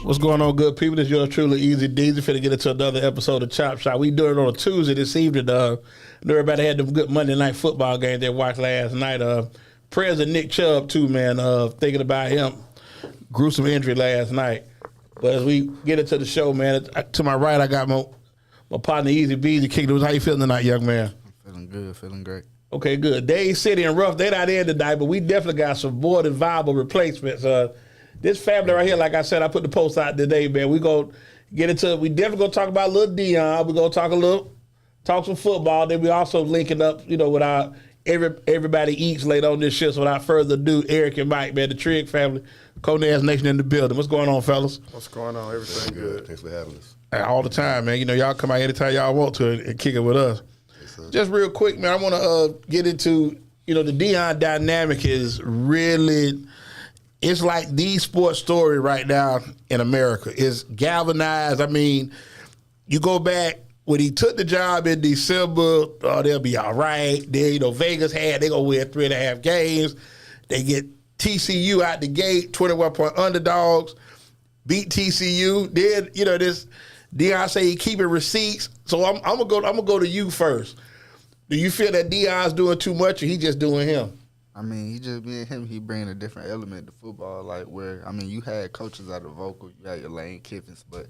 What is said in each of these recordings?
What's going on, good people? It's yours truly, EZDZ. Finna get into another episode of Chop Shop. We doing it on a Tuesday this evening. Everybody had them good Monday night football games they watched last night. President Nick Chubb, too, man, thinking about him. Gruesome injury last night. But as we get into the show, man, to my right, I got my partner, EZBZ, kicking it. How you feeling tonight, young man? I'm feeling good, feeling great. Okay, good. Dade City and Rough, they not in tonight, but we definitely got some more than viable replacements. This family right here, like I said, I put the post out today, man. We go get into it. We definitely gonna talk about little Dion. We gonna talk some football. Then we also linking up, with our everybody eats later on this shit. So without further ado, Eric and Mike, man, the Trigg family, Conaz Nation in the building. What's going on, fellas? What's going on? Everything good. Thanks for having us. All the time, man. Y'all come out anytime y'all want to and kick it with us. Yes, just real quick, man, I want to get into, the Dion dynamic is really. It's like the sports story right now in America. It's galvanized. I mean, you go back when he took the job in December, they'll be all right. Then, Vegas they're going to win 3.5 games. They get TCU out the gate, 21-point underdogs, beat TCU. Then, this Dion say he keeping receipts. So I'm gonna go to you first. Do you feel that Dion's doing too much or he just doing him? I mean, he just being him, he bringing a different element to football, you had coaches out of vocal, you had your Lane Kiffins, but,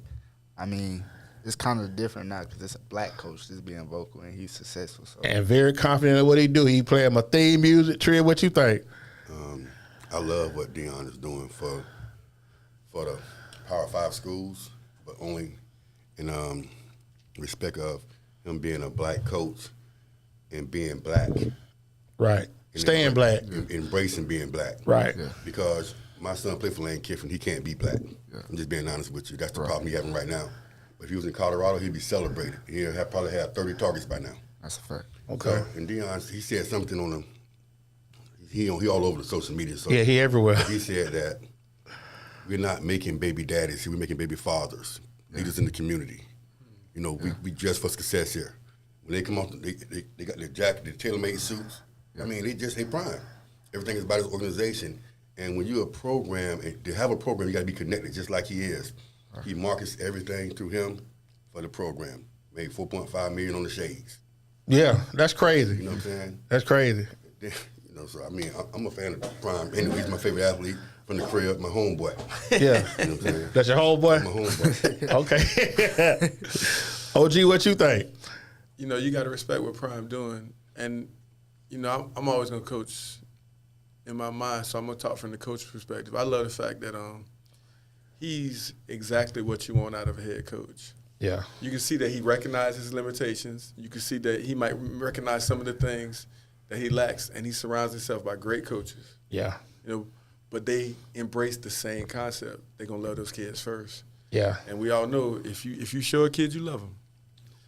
it's kind of different now because it's a black coach that's being vocal and he's successful. So. And very confident in what he do. He playing my theme music. Trigg, what you think? I love what Dion is doing for the Power 5 schools, but only in respect of him being a black coach and being black. Right. Staying black. Embracing being black. Right. Yeah. Because my son played for Lane Kiffin. He can't be black. Yeah. I'm just being honest with you. That's the problem he's having right now. But if he was in Colorado, he'd be celebrated. He'd probably have 30 targets by now. That's a fact. Okay. So, and Dion, he said something on him. He all over the social media. So yeah, he everywhere. He said that we're not making baby daddies. We're making baby fathers, leaders in the community. We dress for success here. When they come out, they got their jacket, their tailor-made suits. I mean, they prime. Everything is about his organization. And when you're a program, and to have a program, you got to be connected just like he is. Right. He markets everything through him for the program. Made $4.5 million on the shades. Yeah, that's crazy. You know what I'm saying? That's crazy. So I'm a fan of Prime. Anyway, he's my favorite athlete from the crib, my homeboy. Yeah. You know what I'm saying? That's your homeboy? My homeboy. Okay. OG, what you think? You got to respect what Prime doing. And, I'm always going to coach in my mind, so I'm going to talk from the coach's perspective. I love the fact that he's exactly what you want out of a head coach. Yeah. You can see that he recognizes his limitations. You can see that he might recognize some of the things that he lacks, and he surrounds himself by great coaches. Yeah. But they embrace the same concept. They're going to love those kids first. Yeah. And we all know if you show a kid you love them,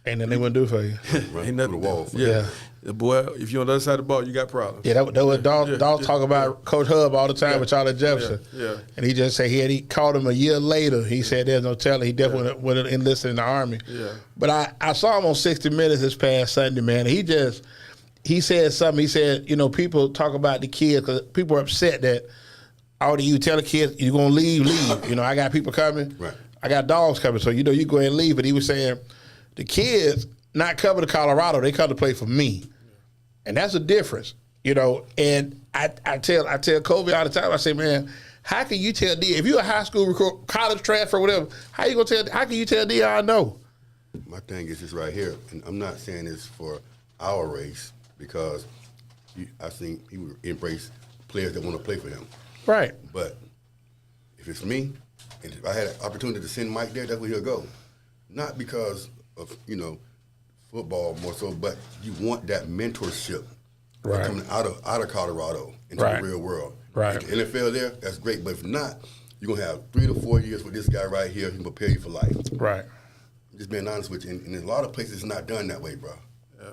ain't nothing they wouldn't do for you. Ain't nothing the wall for yeah. The boy, if you're on the other side of the ball, you got problems. Yeah, that was Dawg talk about Coach Hub all the time with Charlie Jefferson. Yeah. And he just said he called him a year later. He said there's no telling. He definitely would have enlisted in the Army. Yeah. But I saw him on 60 Minutes this past Sunday, man. He said something. He said, people talk about the kids because people are upset that you tell the kids you're going to leave. I got people coming. Right. I got dogs coming. So, you go ahead and leave. But he was saying the kids not coming to Colorado. They come to play for me. And that's a difference, And I tell Kobe all the time, I say, man, how can you tell D if you're a high school recruit, college transfer, whatever, how can you tell Dion no? My thing is this right here, and I'm not saying this for our race because I think he would embrace players that want to play for him. Right. But if it's me, and if I had an opportunity to send Mike there, that's where he'll go. Not because of, football more so, but you want that mentorship coming out of Colorado into the real world. Right. If the NFL there, that's great. But if not, you're going to have 3 to 4 years with this guy right here. He can prepare you for life. Right. Just being honest with you. And in a lot of places, it's not done that way, bro.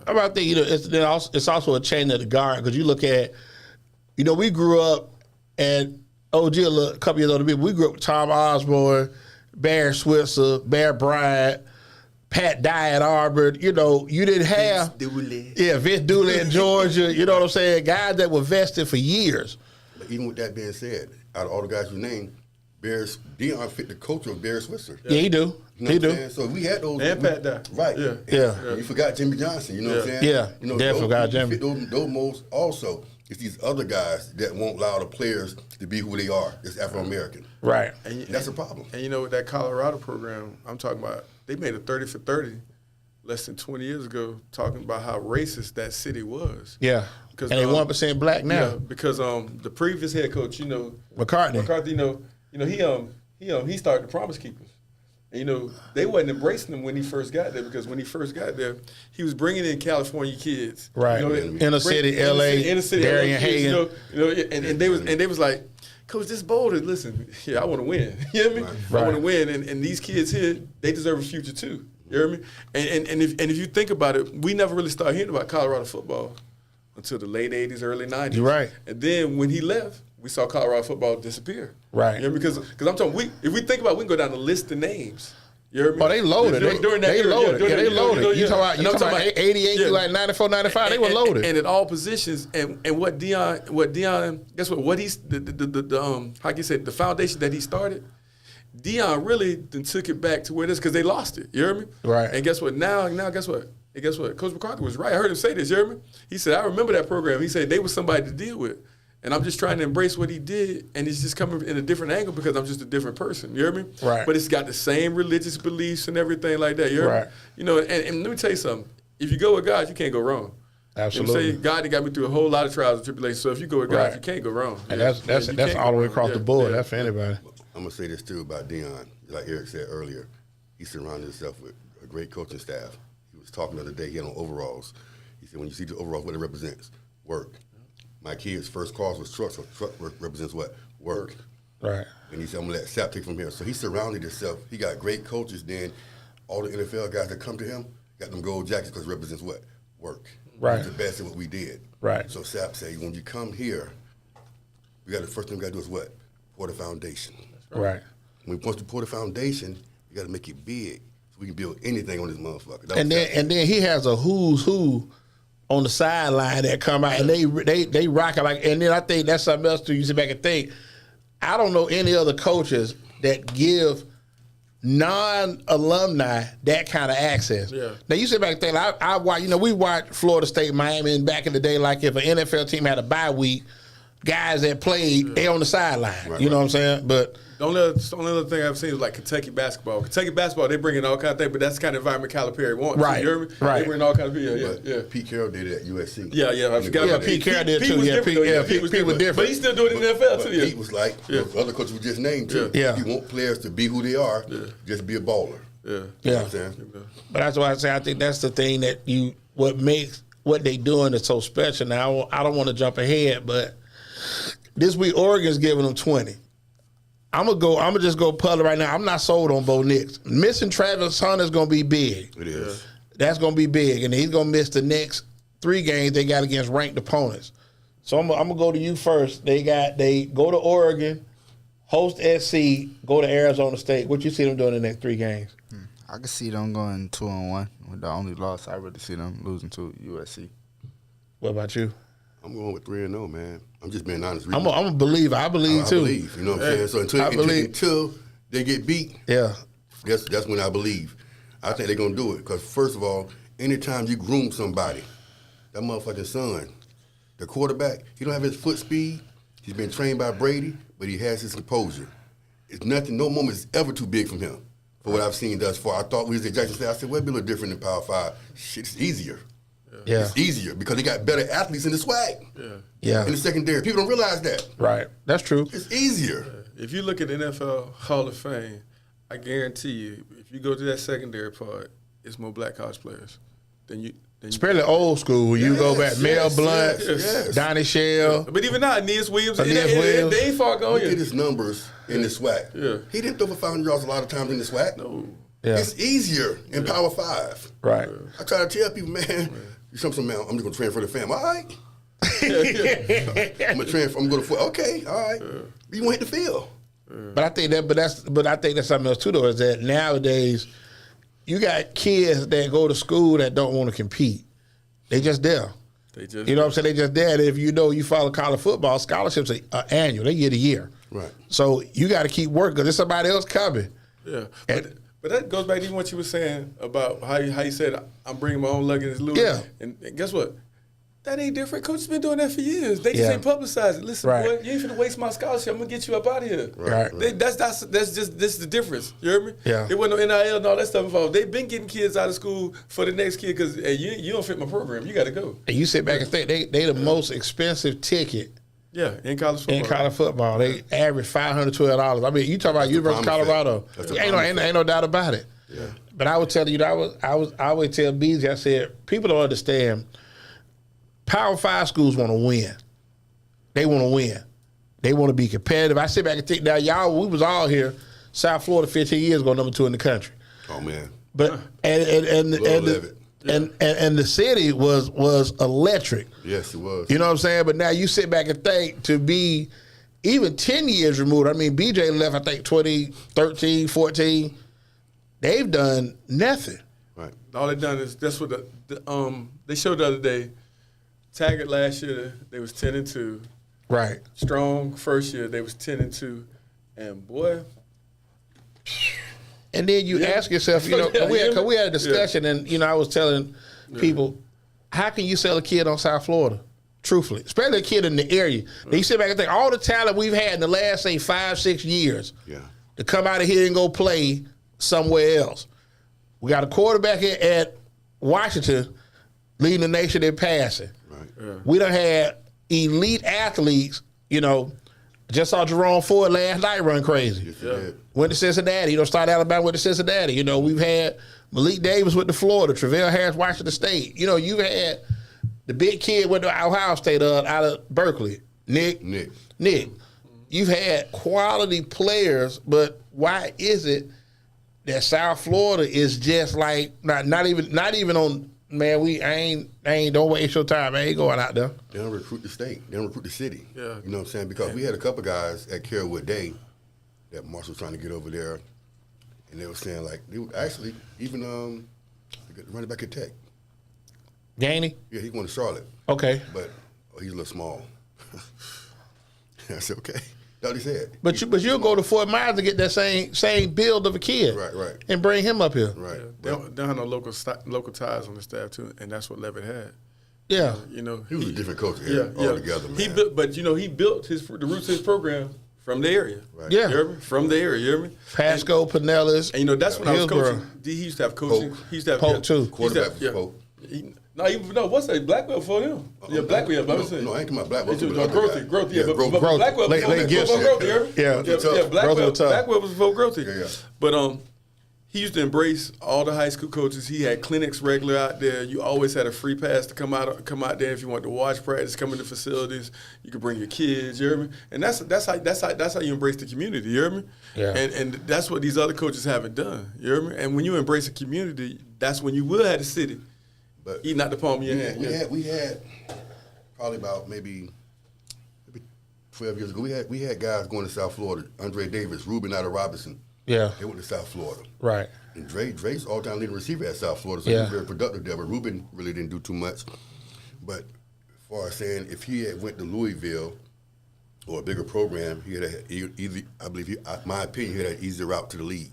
How about that? It's also a chain of the guard because you look at, we grew up and OG a couple years older than me. We grew up with Tom Osborne, Barry Switzer, Bear Bryant, Pat Dye at Auburn. You didn't have Vince Dooley in Georgia. You know what I'm saying? Guys that were vested for years. But even with that being said, out of all the guys you named, Deion fit the culture of Barry Switzer. Yeah, he do. You know He what I'm do. saying? So we had those. And Pat Dye. Right. Yeah. Yeah. You forgot Jimmy Johnson. You know what I'm saying? Yeah. You know, Definitely forgot Jimmy. Fit those molds also. It's these other guys that won't allow the players to be who they are. It's Afro-American. Right. And That's a problem. And you know, with that Colorado program, I'm talking about, they made a 30 for 30 less than 20 years ago, talking about how racist that city was. Yeah. Because, And they 1% black now. Yeah, because the previous head coach, McCarthy, he started the Promise Keepers. And, they wasn't embracing him when he first got there, because when he first got there, he was bringing in California kids. Right. Inner city, L.A., Darian Hagan. And they was like, Coach, this Boulder, listen, I want to win. You hear me? Right. I want to win. And these kids here, they deserve a future too. You hear me? And if you think about it, we never really started hearing about Colorado football until the late 80s, early 90s. You're right. And then when he left, we saw Colorado football disappear. Right. You know, because I'm talking, if we think about it, we can go down the list of names. You heard me? Oh, they loaded. During that they era, loaded. Yeah, they loaded. You And I'm talking about 88 yeah. like 94, 95, they were loaded. And at all positions, and what Deion, guess what he's, how can you say, the foundation that he started, Deion really then took it back to where it is, because they lost it. You hear me? Right. And guess what? Now guess what? And guess what? Coach McCarthy was right. I heard him say this. You hear me? He said, I remember that program. He said, they were somebody to deal with. And I'm just trying to embrace what he did, and it's just coming in a different angle because I'm just a different person. You hear me? Right. But it's got the same religious beliefs and everything like that. You hear Right. me? And let me tell you something. If you go with God, you can't go wrong. Absolutely. You know what I'm saying? God got me through a whole lot of trials and tribulations. So if you go with God, Right. you can't go wrong. And Yeah. that's You can't all the go way wrong. across Yeah. the board. Yeah. That's for anybody. I'm going to say this, too, about Deion. Like Eric said earlier, he surrounded himself with a great coaching staff. He was talking the other day, he had on overalls. He said, when you see the overalls, what it represents? Work. My kid's first cause was truck, so truck represents what? Work. Right. And he said, I'm going to let Sap take from here. So he surrounded himself. He got great coaches. Then all the NFL guys that come to him got them gold jackets because it represents what? Work. Right. He's the best at what we did. Right. So Sap said, when you come here, the first thing we got to do is what? Pour the foundation. Right. When we want to pour the foundation, you got to make it big so we can build anything on this motherfucker. That And was Sap. then he has a who's who on the sideline that come out and they rock it like. And then I think that's something else too. You sit back and think, I don't know any other coaches that give non-alumni that kind of access. Yeah. Now you sit back and think, I watch. We watched Florida State, Miami, and back in the day, like if an NFL team had a bye week, guys that played, they on the sideline. Right, you know what I'm saying? But The only other thing I've seen is like Kentucky basketball. Kentucky basketball, they bring in all kinds of things, but that's the kind of environment Calipari wants. Right, You hear me? right. They bring all kinds of people. But Yeah. Pete Carroll did it at USC. Yeah, I forgot Yeah, about Pete Carroll did too. was Yeah, different, though. Pete was different. But he still do it in the NFL But too. Yeah. Pete was like, the other coaches we just named too. Yeah. You want players to be who they are, just be a baller. Yeah. You know Yeah. what I'm saying? But that's why I say I think that's the thing that what makes what they doing is so special. Now I don't want to jump ahead, but this week Oregon's giving them 20. I'm gonna just go public right now. I'm not sold on Bo Nix. Missing Travis Hunter's gonna be big. It is. That's gonna be big, and he's gonna miss the next 3 games they got against ranked opponents. So I'm gonna go to you first. They go to Oregon, host SC, go to Arizona State. What you see them doing in the next 3 games? I can see them going 2-1. With the only loss, I really see them losing to USC. What about you? I'm going with 3-0, man. I'm just being honest. I'm a believer. I believe I too. believe, you know what I'm saying? So until they get beat, Yeah. that's when I believe. I think they're going to do it. Because, first of all, anytime you groom somebody, that motherfucking son, the quarterback, he don't have his foot speed. He's been trained by Brady, but he has his composure. It's nothing, no moment is ever too big from him for what I've seen thus far. I thought we was at Jackson State. I said, well, it'd be a little different in Power 5. Shit, it's easier. Yeah. It's easier because they got better athletes in the swag. Yeah. In the secondary. People don't realize that. Right. That's true. It's easier. If you look at the NFL Hall of Fame, I guarantee you, if you go to that secondary part, it's more black college players than you. Especially old school. When you go back, Mel Blunt, yes. Donnie Shell. But even now, Aeneas Williams, Aeneas Williams. they ain't far gone Look at yet. his numbers in the swag. Yeah. He didn't throw for 500 yards a lot of times in the swag. No. Yeah. It's easier in Power 5. Right. I try to tell people, man, you some man, I'm just going to transfer the fam. All right. I'm going to transfer. I'm going to foot. Okay, all right. You won't hit the field. But I think that's something else too though, is that nowadays you got kids that go to school that don't want to compete. They just there. They just, You know what I'm saying? They just there. And if you follow college football, scholarships are annual. They year to year. Right. So you got to keep working because there's somebody else coming. Yeah. But that goes back to even what you were saying about how you said, I'm bringing my own luggage. Yeah. And guess what? That ain't different. Coach has been doing that for years. They just Yeah. ain't publicized it. Listen, Right. boy, you ain't finna waste my scholarship. I'm gonna get you up out of here. Right. That's just this is the difference. You heard me? Yeah. There wasn't no NIL and all that stuff involved. They've been getting kids out of school for the next kid because hey, you don't fit my program. You got to go. And you sit back and think they the most expensive ticket Yeah, in college football. in college football. They average $512. I mean, you talk about University of Colorado. Ain't no doubt about it. Yeah. But I would tell you, I always tell BZ, I said, people don't understand. Power 5 schools want to win. They want to win. They want to be competitive. I sit back and think, now y'all, we was all here, South Florida 15 years ago, number 2 in the country. Oh man. But and the city was electric. Yes, it was. You know what I'm saying? But now you sit back and think to be even 10 years removed. I mean, BJ left, I think, 2013, 14. They've done nothing. Right. All they've done is that's what they showed the other day. Taggart last year they was 10-2. Right. Strong first year they was 10-2, and boy. And then you ask yourself, you know, we had a discussion, and you know, I was telling people, how can you sell a kid on South Florida? Truthfully, especially a kid in the area. Then you sit back and think all the talent we've had in the last, say, 5-6 years, to come out of here and go play somewhere else. We got a quarterback here at Washington leading the nation in passing. Right. Yeah. We done had elite athletes, you know. Just saw Jerome Ford last night run crazy. Yes, you did. Went to Cincinnati. You know, started Alabama, went to Cincinnati. You know, we've had Malik Davis with the Florida, Travell Harris, Washington State. You know, you've had the big kid went to Ohio State out of Berkeley, Nick. You've had quality players, but why is it that South Florida is just like not even on? Man, I ain't don't waste your time. I ain't going out there. They don't recruit the state. They don't recruit the city. Yeah. You know what I'm saying? Because we had a couple guys at Carrollwood Day that Marshall was trying to get over there, and they were saying like they would actually even running back at Tech. Gainey? Yeah, he going to Charlotte. Okay. But he's a little small. I said okay. That's what he said. But you'll go to Fort Myers to get that same build of a kid, Right. and bring him up here. Right. They don't have no local ties on the staff too, and that's what Levitt had. Yeah. You know, He was a different coach altogether, man. He built, but you know, he built the roots of his program from the area. Right. Yeah. You hear me? From the area. You hear me? Pasco, Pinellas. And you know, that's when I was Hillsborough. coaching. He used to have coaching. Polk. He used to have Polk, too. Quarterback was Polk. What's that? Blackwell before him. Yeah, Blackwell. No, I ain't talking about Blackwell. Growth. Yeah, but Growth. Blackwell Late before Gibson. Growth. You hear me? Yeah. Blackwell was before Growth. Yeah. But he used to embrace all the high school coaches. He had clinics regular out there. You always had a free pass to come out there if you want to watch practice, come in the facilities. You could bring your kids. You hear me? And that's how you embrace the community. You hear me? Yeah. And that's what these other coaches haven't done. You hear me? And when you embrace a community, that's when you will have the city But eating out the palm of your hand. We had probably about maybe 12 years ago. We had guys going to South Florida. Andre Davis, Ruben out of Robinson. Yeah. They went to South Florida. Right. And Dre's all-time leading receiver at South Florida, so he was very productive there. But Ruben really didn't do too much. But as far as saying, if he had went to Louisville or a bigger program, he had easy. I believe, my opinion, he had an easier route to the league.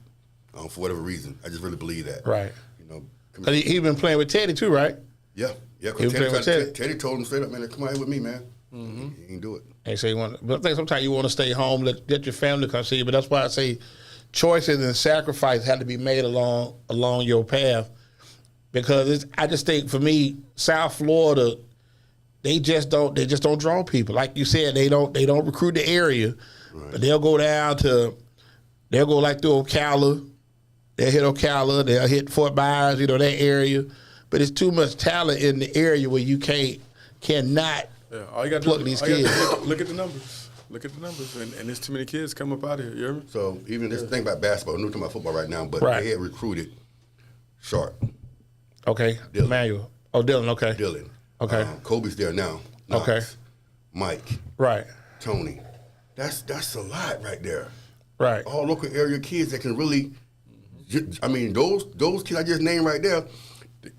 For whatever reason, I just really believe that. Right. You know, Cause he been playing with Teddy too, right? Yeah. He was playing with Teddy. Teddy told him straight up, man, come out here with me, man. He ain't do it. They say but I think sometimes you want to stay home, let your family come see you. But that's why I say choices and sacrifice have to be made along your path. Because I just think for me, South Florida, they just don't draw people. Like you said, they don't recruit the area, but they'll go like through Ocala. They'll hit Ocala. They'll hit Fort Myers. You know, that area. But it's too much talent in the area where you cannot. Yeah, all you got to Plug these kids. Look at the numbers. Look at the numbers, and there's too many kids come up out of here. You hear me? So even this thing about basketball, I'm not talking about football right now, but they had recruited Sharp. Okay. Dylan. Emmanuel. Oh, Dylan. Okay. Dylan. Okay. Kobe's there now. Knox, Okay. Mike. Right. Tony. That's a lot right there. Right. All local area kids that can really, I mean, those kids I just named right there,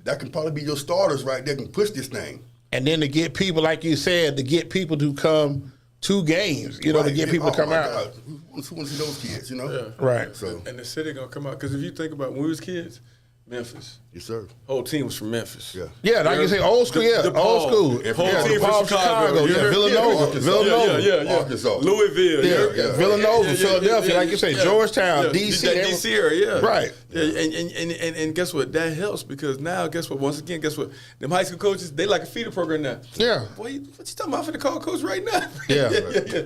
that can probably be your starters right there, can push this thing. And then to get people, like you said, to get people to come 2 games, you know, to get people to come out. God. Who wants to see those kids, you know? Yeah. Right. So, And the city gonna come out because if you think about when we was kids, Memphis, yes, sir. whole team was from Memphis. Yeah. Yeah, like you say, old school, old school. Whole Yeah, team DePaul, from Chicago. yeah, Villanova, Villanova. Yeah. Arkansas. Louisville. Yeah, Villanova, Philadelphia, like you say, Georgetown, DC. That DC area, yeah. Right. Yeah, and guess what? That helps because now, guess what? Once again, guess what? Them high school coaches, they like a feeder program now. Yeah. Boy, what you talking about for the call coach right now? Yeah.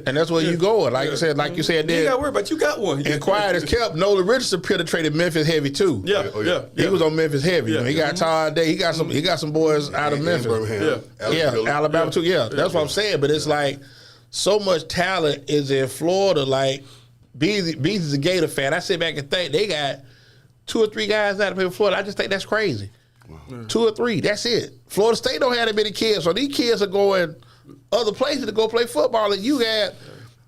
And that's where you going. Like you said, You ain't then. got to worry about you got one. And quiet as kept, Nolan Richardson penetrated Memphis heavy too. Yeah. He was on Memphis heavy. Yeah. You know, he got Todd Day. He got some boys out of And Memphis. Birmingham. Alabama too. Yeah, that's what I'm saying. But it's like so much talent is in Florida. Like Beasley's a Gator fan. I sit back and think they got 2 or 3 guys out of here in Florida. I just think that's crazy. Wow. 2 or 3. That's it. Florida State don't have that many kids, so these kids are going other places to go play football. And you got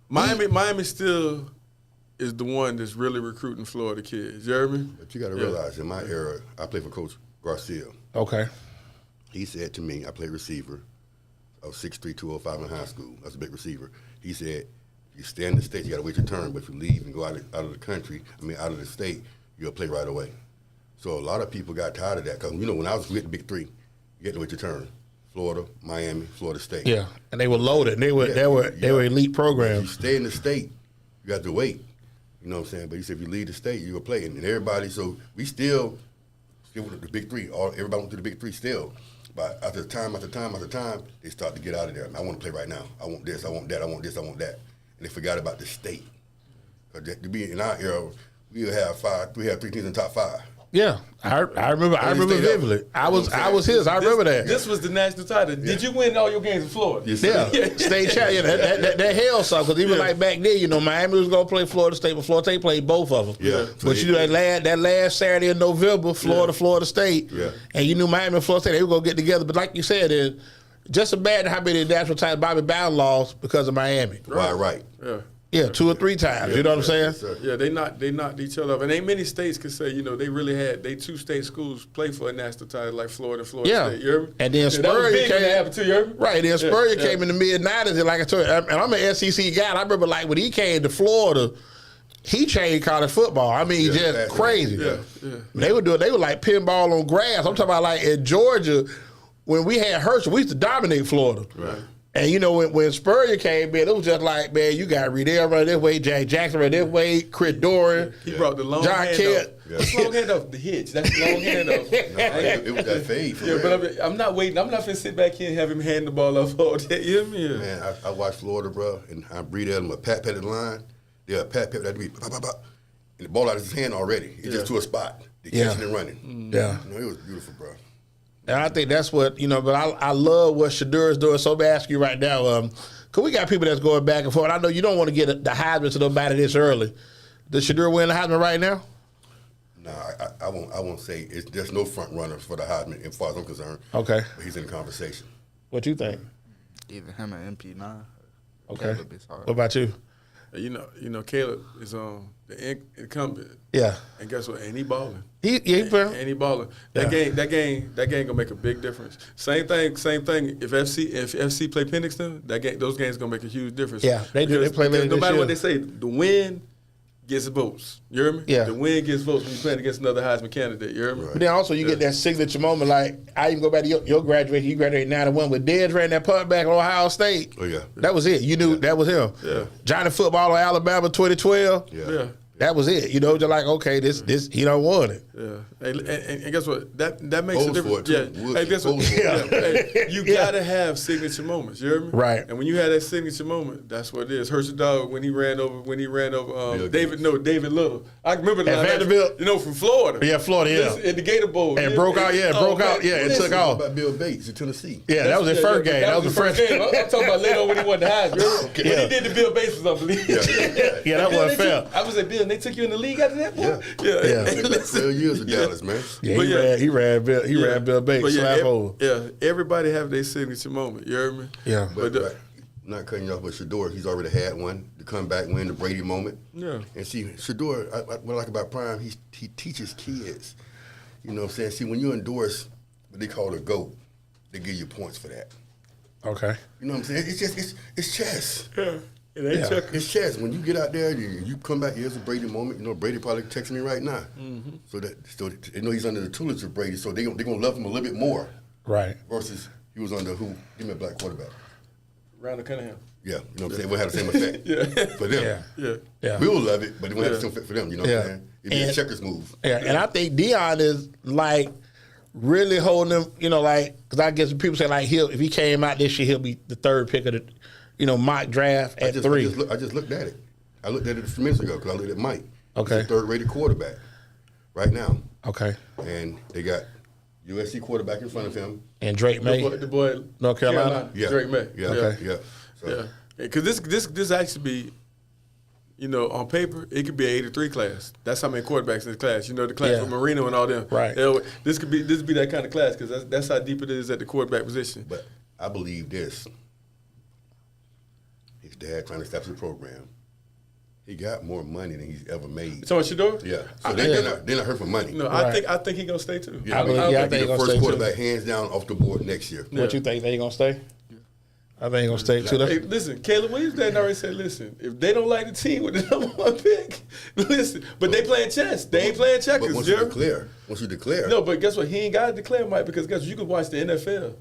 Miami still is the one that's really recruiting Florida kids. You heard me? But you got to realize, in my era, I played for Coach Garcia. okay. He said to me, I played receiver. I was 6'3", 205 in high school. I was a big receiver. He said, you stay in the States, you got to wait your turn. But if you leave and go out of the country, out of the state, you'll play right away. So a lot of people got tired of that. Because, you know, when I was with the big 3, you had to wait your turn. Florida, Miami, Florida State. Yeah, and they were loaded. They were elite If programs. you stay in the state, you got to wait. You know what I'm saying? But he said if you leave the state, you'll play. And everybody, so we still with the big 3. Everybody went to the big 3 still. But after time, they start to get out of there. I want to play right now. I want this, I want that, I want this, I want that. And they forgot about the state. Because to be in our era, we have 3 teams in the top 5. Yeah, I remember vividly. I was his. I remember that. This was the national title. Did you win all your games in Florida? Yes, Yeah, sir. state champion. That hell sucked because even like back then, you know, Miami was gonna play Florida State, but Florida State played both of them. Yeah. But you know that last Saturday in November, Florida State, and you knew Miami and Florida State they were gonna get together. But like you said, it just imagine how many national titles Bobby Bowden lost because of Miami. Right. Yeah. Yeah, 2 or 3 times. You know what I'm saying? Yes, sir. Yeah, they knocked each other up. And ain't many states could say, you know, they really had 2 state schools play for a national title like Florida State. You hear me? And then that was Spurrier big when came. that happened to you, hear me? Right, then Spurrier came in the mid-90s, and like I told you, and I'm an SEC guy, and I remember like when he came to Florida, he changed college football. I mean, just crazy. Yeah. They were like pinball on grass. I'm talking about like in Georgia, when we had Herschel, we used to dominate Florida. Right. And you know, when Spurrier came in, it was just like, man, you got Riddell running this way, Jack Jackson running this way, Chris Doran. He brought the long John hand Kent. up. What's long hand up? The hitch. That's the long hand up. It was that fade. For real. But I'm not waiting. I'm not finna sit back here and have him hand the ball off all day. You hear me? Yeah. Man, I watched Florida, bro, and I breathe at him a pat-patted line. Yeah, pat-pat, that'd be pop. And the ball out of his hand already. It's just to a spot. They catching and running. Yeah. You know, it was beautiful, bro. And I think that's what, you know, but I love what Shadur's doing. So I'm going to ask you right now, because we got people that's going back and forth. I know you don't want to get the Heisman to nobody this early. Does Shadur win the Heisman right now? No, I won't say there's no front runner for the Heisman as far as I'm concerned. Okay. But he's in the conversation. What you think? Either him or MP9. Okay. Caleb is hard. What about you? You know, Caleb is the incumbent. Yeah. And guess what? And he balling. He And he balling. That game gonna make a big difference. Same thing. If FC play Penixton, those games gonna make a huge difference. Yeah, they do. They play later no this matter year. what they say, the win gets votes. You hear me? Yeah. The win gets votes when you're playing against another Heisman candidate. You hear me? But then also you get that signature moment. Like I even go back to your graduation. You graduated 91 with Dez ran that punt back at Ohio State. Oh, yeah. That was it. You knew that was him. Yeah. Johnny Football on Alabama 2012. Yeah. That was it. You know, just like, okay, this he don't want it. Yeah, and guess what? That makes a Votes for difference. it, too. Yeah, Wood hey, guess what? votes for it. Hey, you gotta have signature moments. You hear me? Right. And when you have that signature moment, that's what it is. Herschel Dog when he ran over David Little. I remember At Vanderbilt? You know, from Florida. Yeah, Florida. Yeah. Listen, at the Gator Bowl. And broke out. Yeah, Oh, broke out. man, Yeah, it listen. took off. What about Bill Bates in Tennessee? Yeah, that was his first game. That was the first game. I'm talking about later on when he won the Heisman. Okay. When Yeah. he did the Bill Bates was unbelievable. Yeah, that wasn't fair. I was like, Bill, and they took you in the league after that, boy? Yeah. Yeah. Hey, listen. 12 years of Dallas, man. Yeah, But he ran Bill Bates. But Slap over. everybody have their signature moment. You heard me? Yeah. But not cutting you off, but Shador, he's already had one, the comeback win, the Brady moment. Yeah. And see, Shador, what I like about Prime, he teaches kids. You know what I'm saying? See, when you endorse what they call a GOAT, they give you points for that. Okay. You know what I'm saying? It's just it's chess. Yeah. It ain't Yeah. checkers. It's chess. When you get out there, you come back. Here's a Brady moment. You know, Brady probably texting me right now. So they know he's under the tutelage of Brady. So they're gonna love him a little bit more. Right. Versus he was under who? Give me a black quarterback. Randall Cunningham. Yeah, you know what I'm saying? It would have the same effect for them. Yeah. Yeah. Yeah. We'll love it, but it won't have the same effect for them. You know what Yeah. I'm saying? It'd be a And- checkers move. Yeah, and I think Deion is like really holding him, you know, like, because I guess people say like if he came out this year, he'll be the third pick of the, you know, mock draft at 3. I just looked at it. I looked at it a few minutes ago because I looked at Mike. Okay. He's the third-rated quarterback right now. Okay. And they got USC quarterback in front of him. And Drake May. The boy North Carolina? Yeah. Drake May. Yeah. Okay. Yeah. So, Yeah. Because this actually be, you know, on paper, it could be an 83 class. That's how many quarterbacks in this class. You know, the class Yeah. with Marino and all them. Right. This could be that kind of class because that's how deep it is at the quarterback position. But I believe this. His dad trying to establish the program. He got more money than he's ever made. So what Shador? Yeah. So they're not hurt for money. No, Right. I think he gonna stay too. Yeah, I believe- yeah, I think he's he the gonna first stay too. quarterback hands down off the board next year. What you think? They gonna stay? I think he gonna stay too. Hey, listen, Caleb Williams dad already said, listen, if they don't like the team with the number 1 pick, listen. But they playing chess. They ain't playing checkers, But Jeremy. once you declare, No, but guess what? He ain't got to declare, Mike, because guess what? You can watch the NFL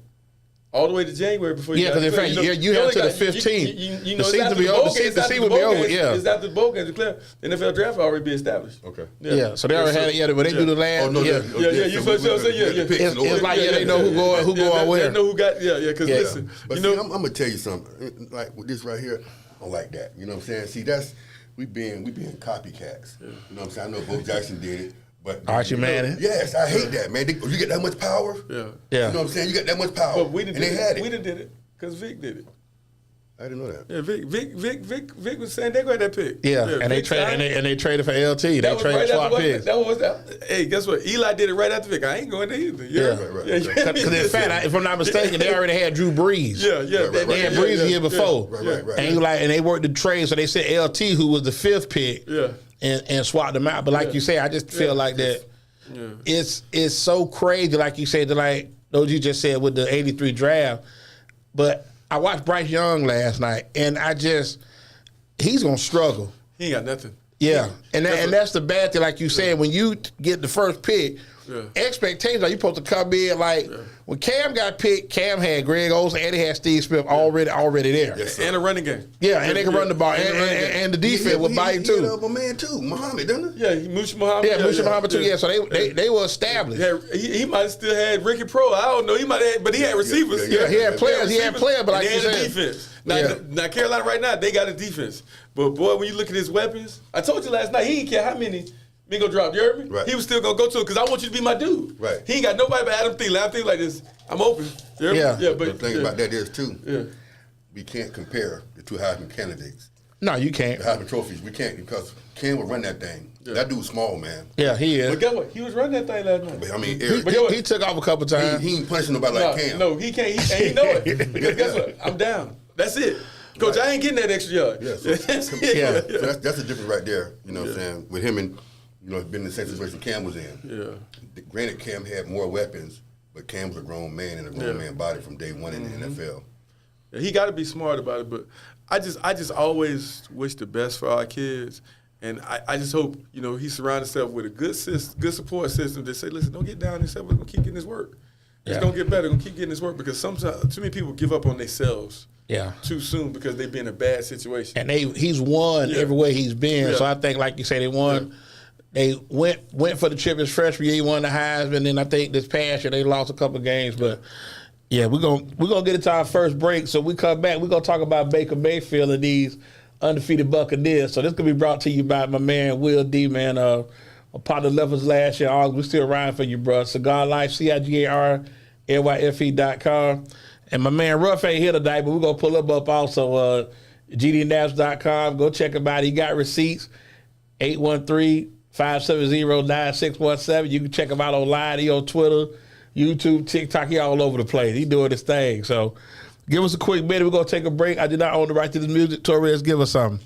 all the way to January before you Yeah, got to because in declare. fact, you have only to the got- 15th. You The know, it's season after will be the over. bowl game- The it's after season will the be bowl over, game. yeah. It's after the bowl game declare. The NFL draft will already be established. okay. Yeah, so they already had it. Yeah, but they do the last. Oh no, yeah. Yeah, you so feel what I'm saying? Yeah, yeah. It's like, yeah, they know who going where. They know who got, because Yeah. listen, But you see, know, I'm gonna tell you something. Like with this right here, I don't like that. You know what I'm saying? See, that's we being copycats. You know what I'm saying? I know Bo Jackson did it, but Archie Manning. Yes, I hate that, man. You get that much power. yeah. Yeah. You know what I'm saying? You got that much power. But we didn't and they did had it. We it. didn't did it because Vic did it. I didn't know that. Yeah, Vic was saying they got that pick. Yeah, and they Vic traded signed. and they traded for LT. They That was traded right swap after picks. that was. Hey, guess what? Eli did it right after Vic. I ain't going there either. Yeah. Right. Because in fact, if I'm not mistaken, they already had Drew Brees. Yeah. Right. They had Brees the year before. Right. And they worked the trade, so they sent LT, who was the 5th pick, Yeah. and swapped them out. But like you say, I just feel like that it's so crazy, like you said, like those you just said with the 83 draft. But I watched Bryce Young last night, and he's going to struggle. He ain't got nothing. Yeah, and that's the bad thing, like you said, when you get the first pick, expectations are you supposed to come in like when Cam got picked. Cam had Greg Olsen and he had Steve Smith already there. Yes, sir. And a running game. Yeah, and they can run the ball, and the defense will bite He too. had my man too, Muhammad, didn't he? Yeah, Musa Muhammad. Yeah, Musa Muhammad too. Yeah, so they were established. He might have still had Ricky Pro. I don't know. He might have, but he had receivers. Yeah, he had players. He had players, but like and you they had said, a defense. Now Carolina right now, they got a defense. But boy, when you look at his weapons, I told you last night, he didn't care how many Mingo dropped. You heard me? Right. He was still gonna go to it because I want you to be my dude. Right. He ain't got nobody but Adam Thielen. Adam Thielen like this. I'm open. You heard me? Yeah. Yeah, But the thing yeah. about that is too, Yeah. we can't compare the two Heisman candidates. No, you can't. The Heisman trophies, we can't because Cam will run that thing. Yeah. That dude's small, man. Yeah, he is. But guess what? He was running that thing last night. But I mean, He, Eric, he took off a couple times. he ain't punishing nobody like Cam. No, he can't. And he know it. Because guess what? I'm down. That's it. Coach, I ain't getting that extra yard. Yeah, so, Yeah. so that's the difference right there. You know what I'm saying? With him and, been in the same situation Cam was in. Yeah. Granted, Cam had more weapons, but Cam was a grown man in a grown man body from day one in the NFL. Yeah, he got to be smart about it, but I just always wish the best for our kids, and I just hope he surrounds himself with a good support system that say, listen, don't get down on yourself. We're gonna keep getting this work. It's gonna get better. We're gonna keep getting this work because sometimes too many people give up on themselves. Yeah. Too soon because they be in a bad situation. And he's won everywhere he's been. Yeah. So I think, like you say, they won. Yeah. They went for the chip his freshman year. He won the Heisman. Then I think this past year they lost a couple games. But yeah, we're gonna get into our first break. So we come back. We're gonna talk about Baker Mayfield and these undefeated Buccaneers. So this gonna be brought to you by my man Will D. Man, a part of the levels last year. We're still riding for you, bro. Cigar Life, CIGARLYFE.com. And my man Ruff ain't here tonight, but we're going to pull him up also. GDNaps.com. Go check him out. He got receipts. 813-570-9617. You can check him out online. He on Twitter, YouTube, TikTok. He all over the place. He doing his thing. So give us a quick minute. We're going to take a break. I did not own the right to this music. Torres, give us something.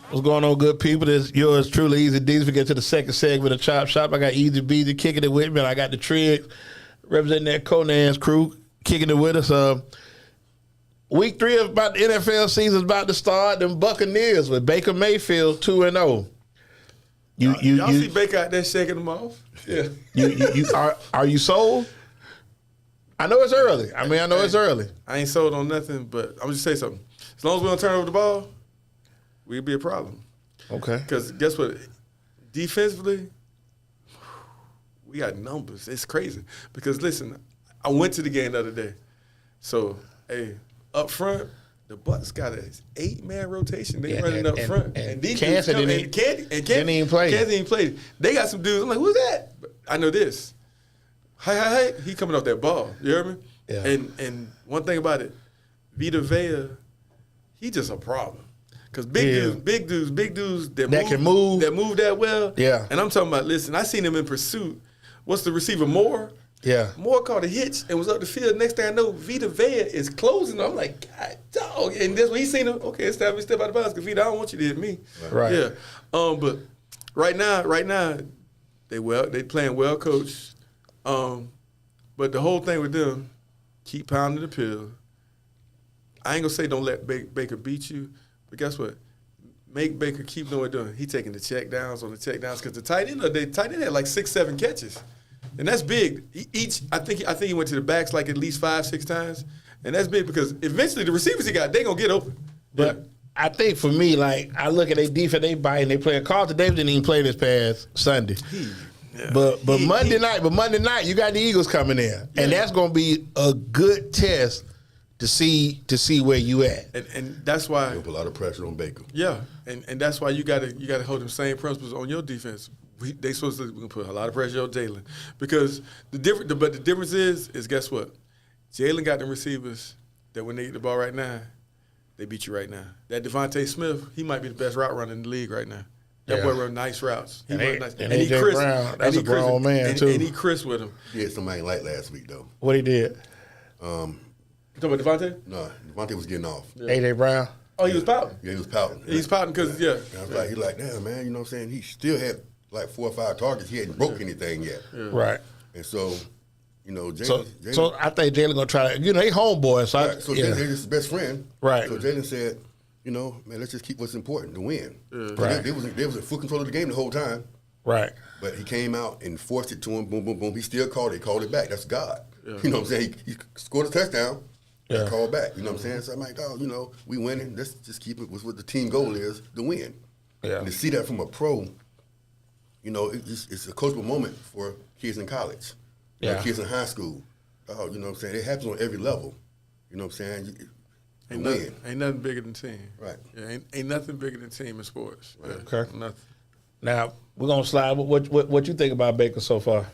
What's going on, good people? This is yours truly, EZDZ. We get to the second segment of Chop Shop. I got EZBZ kicking it with me, and I got the Trigg representing that Conan's crew kicking it with us. Week 3 of about the NFL season is about to start. Them Buccaneers with Baker Mayfield 2-0. Y'all see Baker out there shaking them off? Yeah. Are you sold? I know it's early. I know it's early. I ain't sold on nothing, but I'm just say something. As long as we don't turn over the ball, we'd be a problem. Okay. Because guess what? Defensively, we got numbers. It's crazy. Because listen, I went to the game the other day. So, hey, up front, the Bucs got an 8-man rotation. They running up front. And these Kansas didn't even play. They got some dudes. I'm like, who's that? But I know this. Hey, he coming off that ball. You hear me? Yeah. And one thing about it, Vita Vea, he just a problem. Because big dudes that can move that well. Yeah. And I'm talking about, listen, I seen him in pursuit. What's the receiver, Moore? Yeah. Moore caught a hitch and was up the field. Next thing I know, Vita Vea is closing. I'm like, God, dog. And that's when he seen him. Okay, it's time to step out of bounds because Vita, I don't want you to hit me. Right. Yeah. But right now, they playing well coached. But the whole thing with them, keep pounding the pill. I ain't gonna say don't let Baker beat you, but guess what? Make Baker keep doing what he's doing. He taking the check downs on the check downs because the tight end had like 6-7 catches, and that's big. I think he went to the backs like at least 5-6 times, and that's big because eventually the receivers he got, they gonna get open. But I think for me, like, I look at their defense, they biting, they playing. Carlton Davis didn't even play this past Sunday. But Monday night, you got the Eagles coming in, and that's going to be a good test to see where you at. And that's why Put a lot of pressure on Baker. Yeah, and that's why you got to hold them same principles on your defense. They supposed to put a lot of pressure on Jalen because the difference is guess what? Jalen got them receivers that when they get the ball right now, they beat you right now. That Devontae Smith, he might be the best route runner in the league right now. That boy run nice routes. He run nice. And he crisp. Brown, that's a grown man, too. And he crisp with him. He had somebody like last week, though. What he did? You talking about Devontae? No, Devontae was getting off. Yeah. A.J. Brown? Oh, he was pouting? Yeah, he was pouting. He's pouting because, And I was like, he's like, damn, man, you know what I'm saying? He still had like 4 or 5 targets. He hadn't broke anything yet. Yeah. Right. And so, you know, Jalen. So I think Jalen going to try to, they homeboys. So, right. So Jalen is his best friend. Right. So Jalen said, man, let's just keep what's important, to win. Right. They was in full control of the game the whole time. Right. But he came out and forced it to him, boom, boom, boom. He still called it. He called it back. That's God. Yeah. You know what I'm saying? He scored a touchdown. Yeah. Called back. You know what I'm saying? So I'm like, oh, we winning. Let's just keep it with what the team goal is, to win. Yeah. And to see that from a pro, it's a coachable moment for kids in college. Yeah. Kids in high school. Oh, you know what I'm saying? It happens on every level. You know what I'm saying? Ain't nothing bigger than team. Right. Yeah, ain't nothing bigger than team in sports. Right. Yeah, okay. Nothing. Now, we're going to slide. What you think about Baker so far?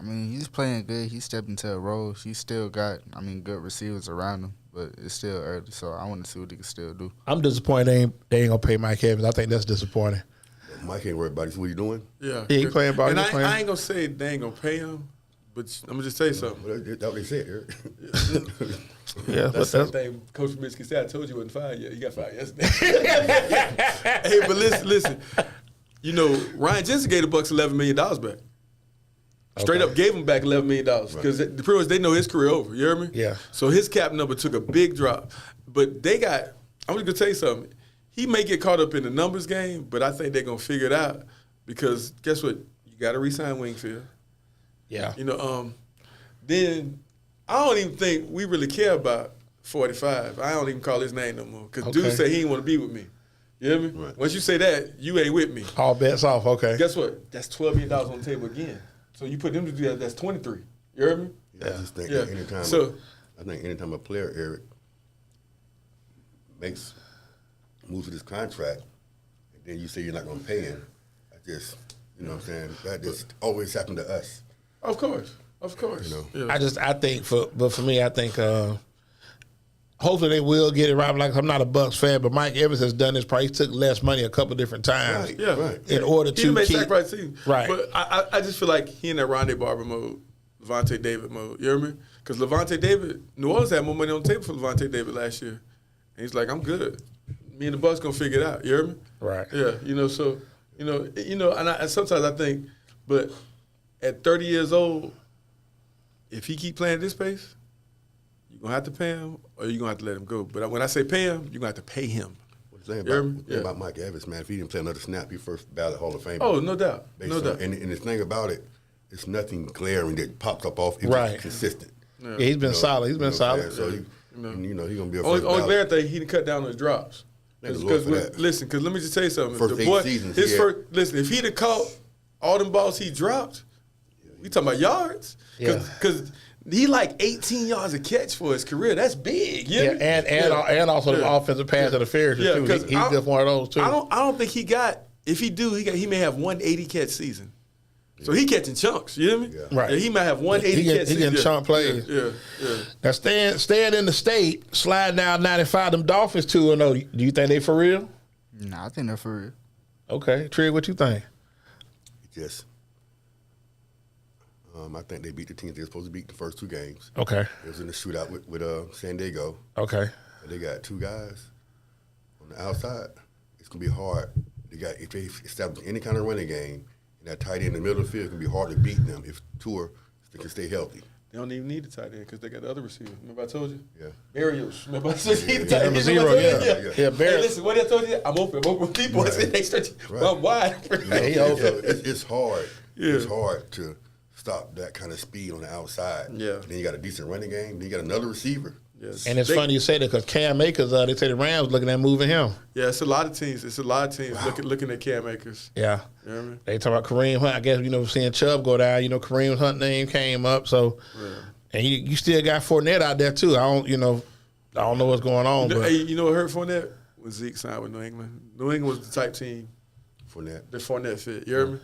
He's playing good. He stepped into a role. He still got, good receivers around him, but it's still early, so I want to see what he can still do. I'm disappointed they ain't going to pay Mike Evans. I think that's disappointing. Mike ain't worried about it. So what he doing? Yeah. He playing ball. And I ain't going to say they ain't going to pay him, but I'm going to just tell you something. Well, that's what they said, Eric. Yeah, that's the thing Coach Trubisky said. I told you he wasn't fired yet. He got fired yesterday. Hey, but listen. Ryan Jensen gave the Bucs $11 million back. Straight up gave him back $11 million because the pretty much they know his career over. You hear me? Yeah. So his cap number took a big drop. But I'm just going to tell you something. He may get caught up in the numbers game, but I think they're going to figure it out because guess what? You got to re-sign Wingfield. Yeah. Then I don't even think we really care about 45. I don't even call his name no more because dude said he didn't want to be with me. You hear me? Right. Once you say that, you ain't with me. All bets off, okay. Guess what? That's $12 million on the table again. So you put them to do that, that's 23. You heard me? Yeah. I just think anytime a player, Eric, moves with his contract, and then you say you're not going to pay him, you know what I'm saying? That just always happened to us. Of course. Yeah. I think for me, hopefully they will get it right. Like, I'm not a Bucs fan, but Mike Evans has done this. Probably took less money a couple different times. Right. Yeah. Right. In order to make sacrifice team. Right. But I just feel like he in that Rondé Barber mode, Vontae David mode. You hear me? Because Levante David, New Orleans had more money on the table for Levante David last year. And he's like, I'm good. Me and the Bucks gonna figure it out. You heard me? Right. Yeah. So and sometimes I think, but at 30 years old, if he keep playing at this pace, you're gonna have to pay him, or you're gonna have to let him go. But when I say pay him, you're gonna have to pay him. The thing about Mike Evans, man, if he didn't play another snap, he first ballot Hall of Fame. Oh, no doubt. No doubt. And the thing about it, it's nothing glaring that pops up off. It's right. consistent. Yeah, he's been solid. He's been solid. So, he's going to be a only first ballot. glaring thing, he didn't cut down on his drops. Because let me just tell you something. First the boy, 8 seasons, listen, if he'd have caught all them balls he dropped, we talking about yards. Because he like 18 yards a catch for his career. That's big. And also the offensive pass interference too. He's just one of those too. I don't think he got. If he do, he may have 180 catch season. So he catching chunks. You hear me? Yeah. Right. Yeah, he might have 180 catch season. He getting chunk plays. Yeah. Now staying in the state, sliding down 95. Them Dolphins 2-0. Do you think they for real? Nah, I think they're for real. Okay, Trigg, what you think? Yes. I think they beat the teams they're supposed to beat the first 2 games. Okay. It was in the shootout with San Diego. Okay. And they got 2 guys on the outside. It's gonna be hard. If they establish any kind of running game, and that tight end in the middle of the field, it's gonna be hard to beat them if Tua can stay healthy. They don't even need the tight end because they got the other receiver. Remember I told you? Yeah. Barrios. Remember I said he the tight end. Number 0, yeah. Hey, listen, what I told you? I'm open. People they stretch. I'm wide. It's hard. Yeah. It's hard to stop that kind of speed on the outside. Yeah. And then you got a decent running game. Then you got another receiver. Yes. And it's funny you say that because Cam Akers, they say the Rams looking at moving him. Yeah, it's a lot of teams. Looking at Cam Akers. Yeah. You know what I mean? They talk about Kareem Hunt. I guess, seeing Chubb go down, Kareem Hunt name came up. So, and you still got Fournette out there too. I don't know what's going on. But. Hey, you know what hurt Fournette? When Zeke signed with New England. New England was the type team. Fournette. The Fournette fit. You heard me?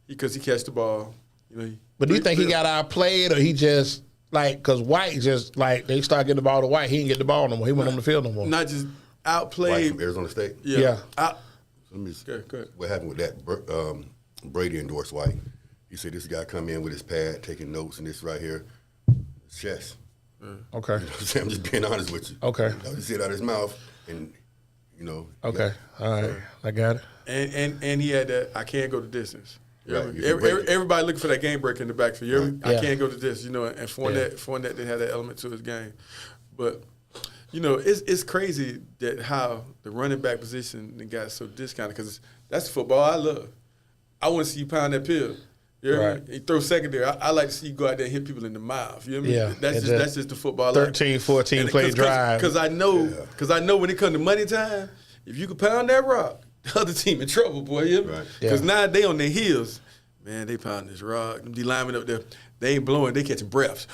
Because he catch the ball. But do you think he got outplayed, or he just because White just they start getting the ball to White, he didn't get the ball no more. He went on the field no more. Not just White outplayed. from Arizona State. Yeah. Let me go ahead. What happened with that? Brady endorsed White. He said this guy come in with his pad, taking notes, and this right here, chess. Okay. You know what I'm saying? I'm just being honest with you. Okay. He said out of his mouth, and Okay. All right. I got it. And he had that. I can't go the distance. Right. Everybody looking for that game break in the backfield. Right. I can't go to this, and Fournette didn't have that element to his game. But, it's crazy that how the running back position got so discounted because that's the football I love. I want to see you pound that pill. You know what I mean? You throw secondary. I like to see you go out there and hit people in the mouth. You know what I mean? Yeah. That's just the football. 13, 14 play drive. Because I know when it comes to money time, if you can pound that rock, the other team in trouble, boy. You know? Because now they on their heels. Man, they pound this rock. Them D linemen up there, they ain't blowing. They catching breaths.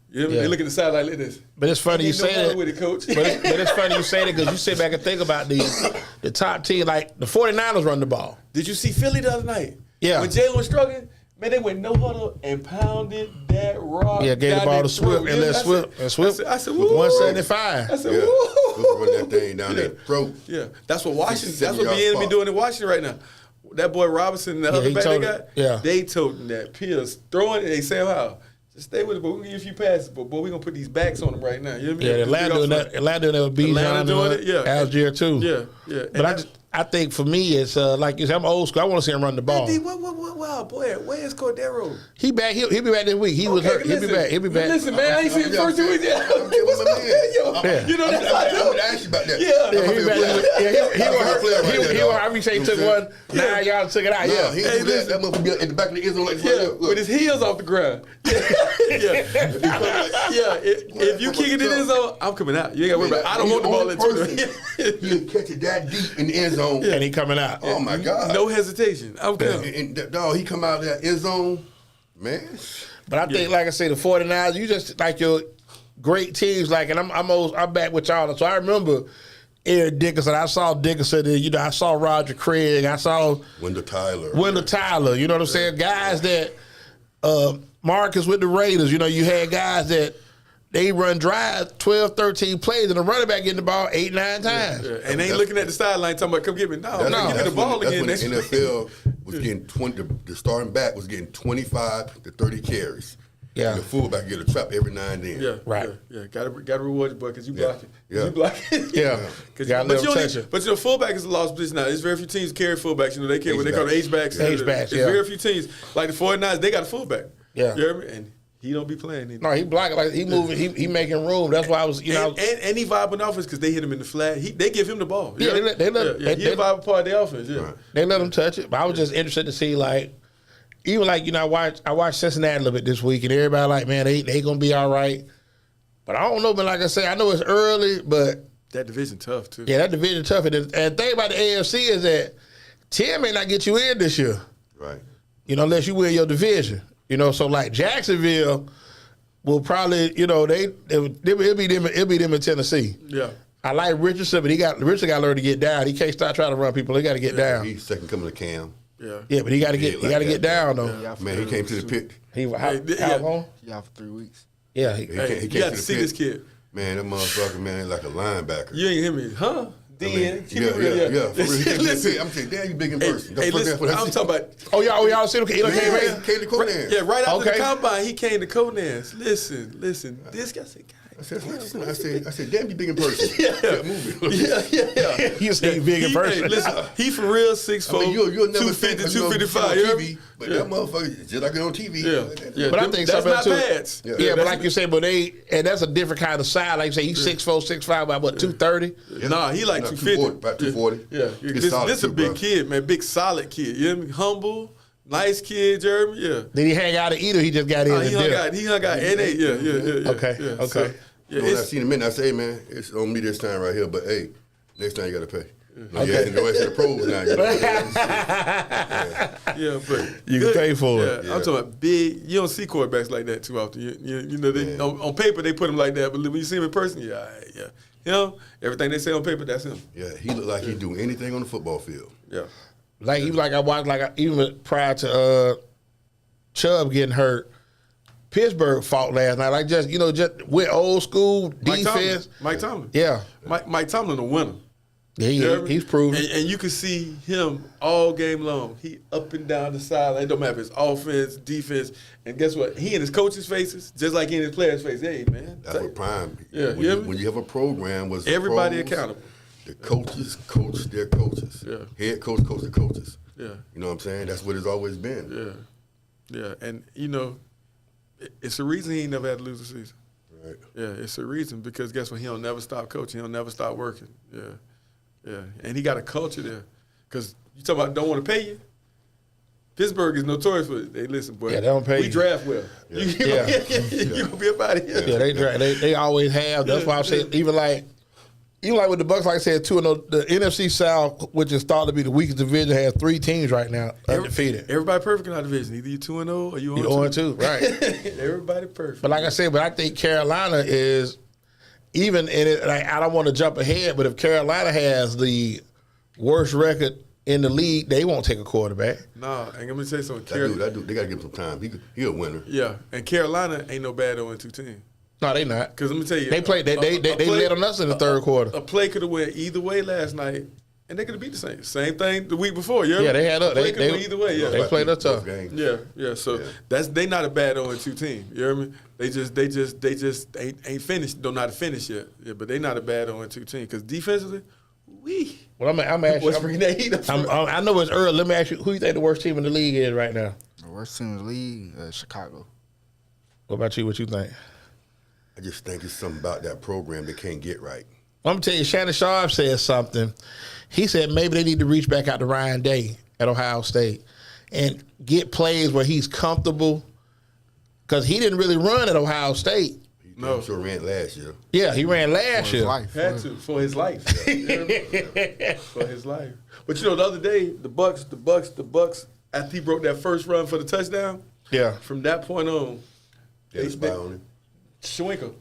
You know what I mean? They look at the sideline like this. But it's funny you say that. With it, coach. but it's funny you say that because you sit back and think about the top team. Like the 49ers run the ball. Did you see Philly the other night? Yeah. When Jalen was struggling, man, they went no huddle and pounded that rock. Yeah, gave the ball to Swift and let Swift. I said, woo. 175. I said, woo. Run that thing down their throat. Yeah, that's what Washington. That's what the enemy doing in Washington right now. That boy Robinson and the other back they got. They told him that Pierce throwing it. They say, "How? Just stay with it, but we're gonna give you a few passes. But boy, we're gonna put these backs on them right now." You know what I mean? Atlanta doing that with Bijan and Algier too. Yeah. But I think for me, it's like you said, I'm old school. I want to see him run the ball. Wow, boy, where's Cordero? He back. He'll be back this week. He was hurt. He'll be back. Listen, man, I ain't seen the first 2 weeks. You know that's I would ask you about that. He was hurt. I say he took one. Now y'all took it out. Yeah, he that motherfucker at the back of the end zone like with his heels off the ground. If you kick it in the end zone, I'm coming out. You ain't got to worry about it. I don't want the ball in Twitter. He'll catch it that deep in the end zone. And he coming out. Oh, my God. No hesitation. I'm coming. And dog, he come out of that end zone, man. But I think, like I say, the 49ers, you just like your great teams, and I'm back with y'all. So I remember Eric Dickerson. I saw Dickerson. I saw Roger Craig. I saw Wendell Tyler. You know what I'm saying? Guys that Marcus with the Raiders. You had guys that they run drives 12, 13 plays, and the running back getting the ball 8, 9 times. Yeah. And they ain't looking at the sideline talking about, come get me. No, give me the ball again. That's when the NFL was getting 20. The starting back was getting 25 to 30 carries. Yeah. And the fullback get a trap every now and then. Yeah, Right. Yeah. Got to reward your boy because you block it. Yeah. You block it. Yeah. Gotta let him touch it. But fullback is a lost position now. There's very few teams carry fullbacks. They carry what they call the H-backs. H-backs, There's very few teams. Like the 49ers, they got a fullback. Yeah. You hear me? And he don't be playing either. No, he blocking like he moving. He making room. That's why I was, And he vibing offense because they hit him in the flat. They give him the ball. Yeah, they let he a vibe part of the offense. Yeah. Right. they let him touch it. But I was just interested to see even I watched Cincinnati a little bit this week, and everybody like, man, they gonna be all right. But I don't know. But like I say, I know it's early, but That division tough too. yeah, that division tough. And the thing about the AFC is that 10 may not get you in this year. Right. Unless you win your division. So like Jacksonville will probably, it'll be them in Tennessee. Yeah. I like Richardson, but Richardson got to learn to get down. He can't start trying to run people. He got to get down. He's second coming to Cam. Yeah. Yeah, but he got to get down though. Yeah, Man, he came to the pit. How long? He out for 3 weeks. Yeah, He Hey, came you to got the to see pit. this kid. Man, that motherfucker, man, like a linebacker. You ain't hear me, huh? I mean, yeah. For real. He came to the pit. I'm saying, damn, you big in person. Hey, listen, I'm talking about. Oh, y'all see him? He came in. Came to Conan. Yeah, right after Okay. the combine, he came to Conan's. Listen. This guy said, I said, damn, you big in person. Yeah. Moving. yeah. You say big in person. Hey, listen, he for real 6'4", I mean, you'll never 250, think 255. on You TV, but that motherfucker, just like it on TV. Yeah. But I think that's something not too. pads. Yeah, but like you say, and that's a different kind of size. Like you say, he's 6'4", 6'5", about what, 230? Nah, he like No, 250. about 240. Yeah. This a big kid, man. Big, solid kid. You hear me? Humble, nice kid, Jeremy. Yeah. Did he hang out to eat or he just got in and did? He hung out NA. Yeah. Okay. Yeah. Okay. Yeah, I seen him in, I say, hey, man, it's on me this time right here, but hey, next time you got to pay. No, Okay. you know, it's the pros now. You yeah, but You can pay for it. Yeah, I'm talking about big. You don't see quarterbacks like that too often. They, on paper they put him like that, but when you see him in person, yeah. Everything they say on paper, that's him. Yeah, he looked like he'd do anything on the football field. Yeah. Like even like I watched even prior to Chubb getting hurt, Pittsburgh fought last night. Like just with old school defense. Mike Tomlin. Yeah. Mike Tomlin a winner. Yeah, he's proven. And you can see him all game long. He up and down the sideline. It don't matter if it's offense, defense. And guess what? He in his coaches' faces, just like he in his players' faces. Hey, man. That's what prime. Yeah, when you have a program was everybody pros, accountable. The coaches coach their coaches. Yeah. Head coach the coaches. Yeah. You know what I'm saying? That's what it's always been. Yeah. And, it's a reason he ain't never had to lose a season. Right. Yeah, it's a reason because guess what? He don't never stop coaching. He don't never stop working. Yeah. And he got a culture there. Because you talk about don't want to pay you. Pittsburgh is notorious for it. They listen, boy. Yeah, they don't pay we you. draft well. Yeah. You gonna be about it. Yeah, they always have. That's why I'm saying even like with the Bucks, like I said, the NFC South, which is thought to be the weakest division, has 3 teams right now undefeated. Everybody perfect in our division. Either you 2-0 or you 0-2, right? Everybody perfect. But like I said, I think Carolina is even in it. Like, I don't want to jump ahead, but if Carolina has the worst record in the league, they won't take a quarterback. Nah, and I'm gonna say something. They got to give him some time. He a winner. Yeah, and Carolina ain't no bad 0-2 team. No, they not. Because let me tell you, They played. They led on us in the third quarter. A play could have went either way last night, and they could have beat the Same thing the week before. Yeah, they had up. They could have went either way. Yeah, They played us tough. Yeah. So they not a bad 0-2 team. You hear me? They just ain't finished. Don't know how to finish yet. Yeah, but they not a bad 0-2 team because defensively, Well, I'm asking. I know it's early. Let me ask you, who you think the worst team in the league is right now? The worst team in the league, Chicago. What about you? What you think? I just think it's something about that program they can't get right. I'm gonna tell you, Shannon Sharp said something. He said maybe they need to reach back out to Ryan Day at Ohio State and get plays where he's comfortable because he didn't really run at Ohio State. No, sure ran last year. Yeah, he ran last year. Had to for his life. For his life. But the other day, the Bucks. After he broke that first run for the touchdown. Yeah. From that point on, They spy on him. Schwinkel,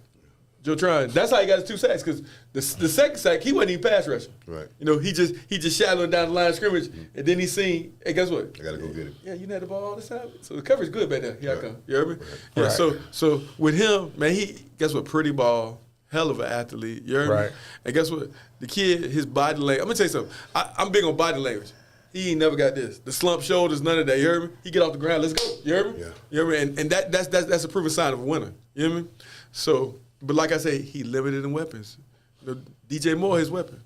Joe Tryon. That's how he got his 2 sacks because the second sack he wasn't even pass rushing. Right. He just shadowed down the line of scrimmage and then he seen. Hey, guess what? I gotta go get it. Yeah, you had the ball all the time. So the coverage good back there. Here I come. You heard me? Right. Yeah. Right. So with him, man, guess what? Pretty ball, hell of an athlete. You heard me? Right. And guess what? The kid, his body language. I'm gonna tell you something. I'm big on body language. He ain't never got this. The slump shoulders, none of that. You heard me? He get off the ground, let's go. You heard me? Yeah. You heard me? And that's a proven sign of a winner. You hear me? So, but like I say, he limited in weapons. You know, DJ Moore, his weapon.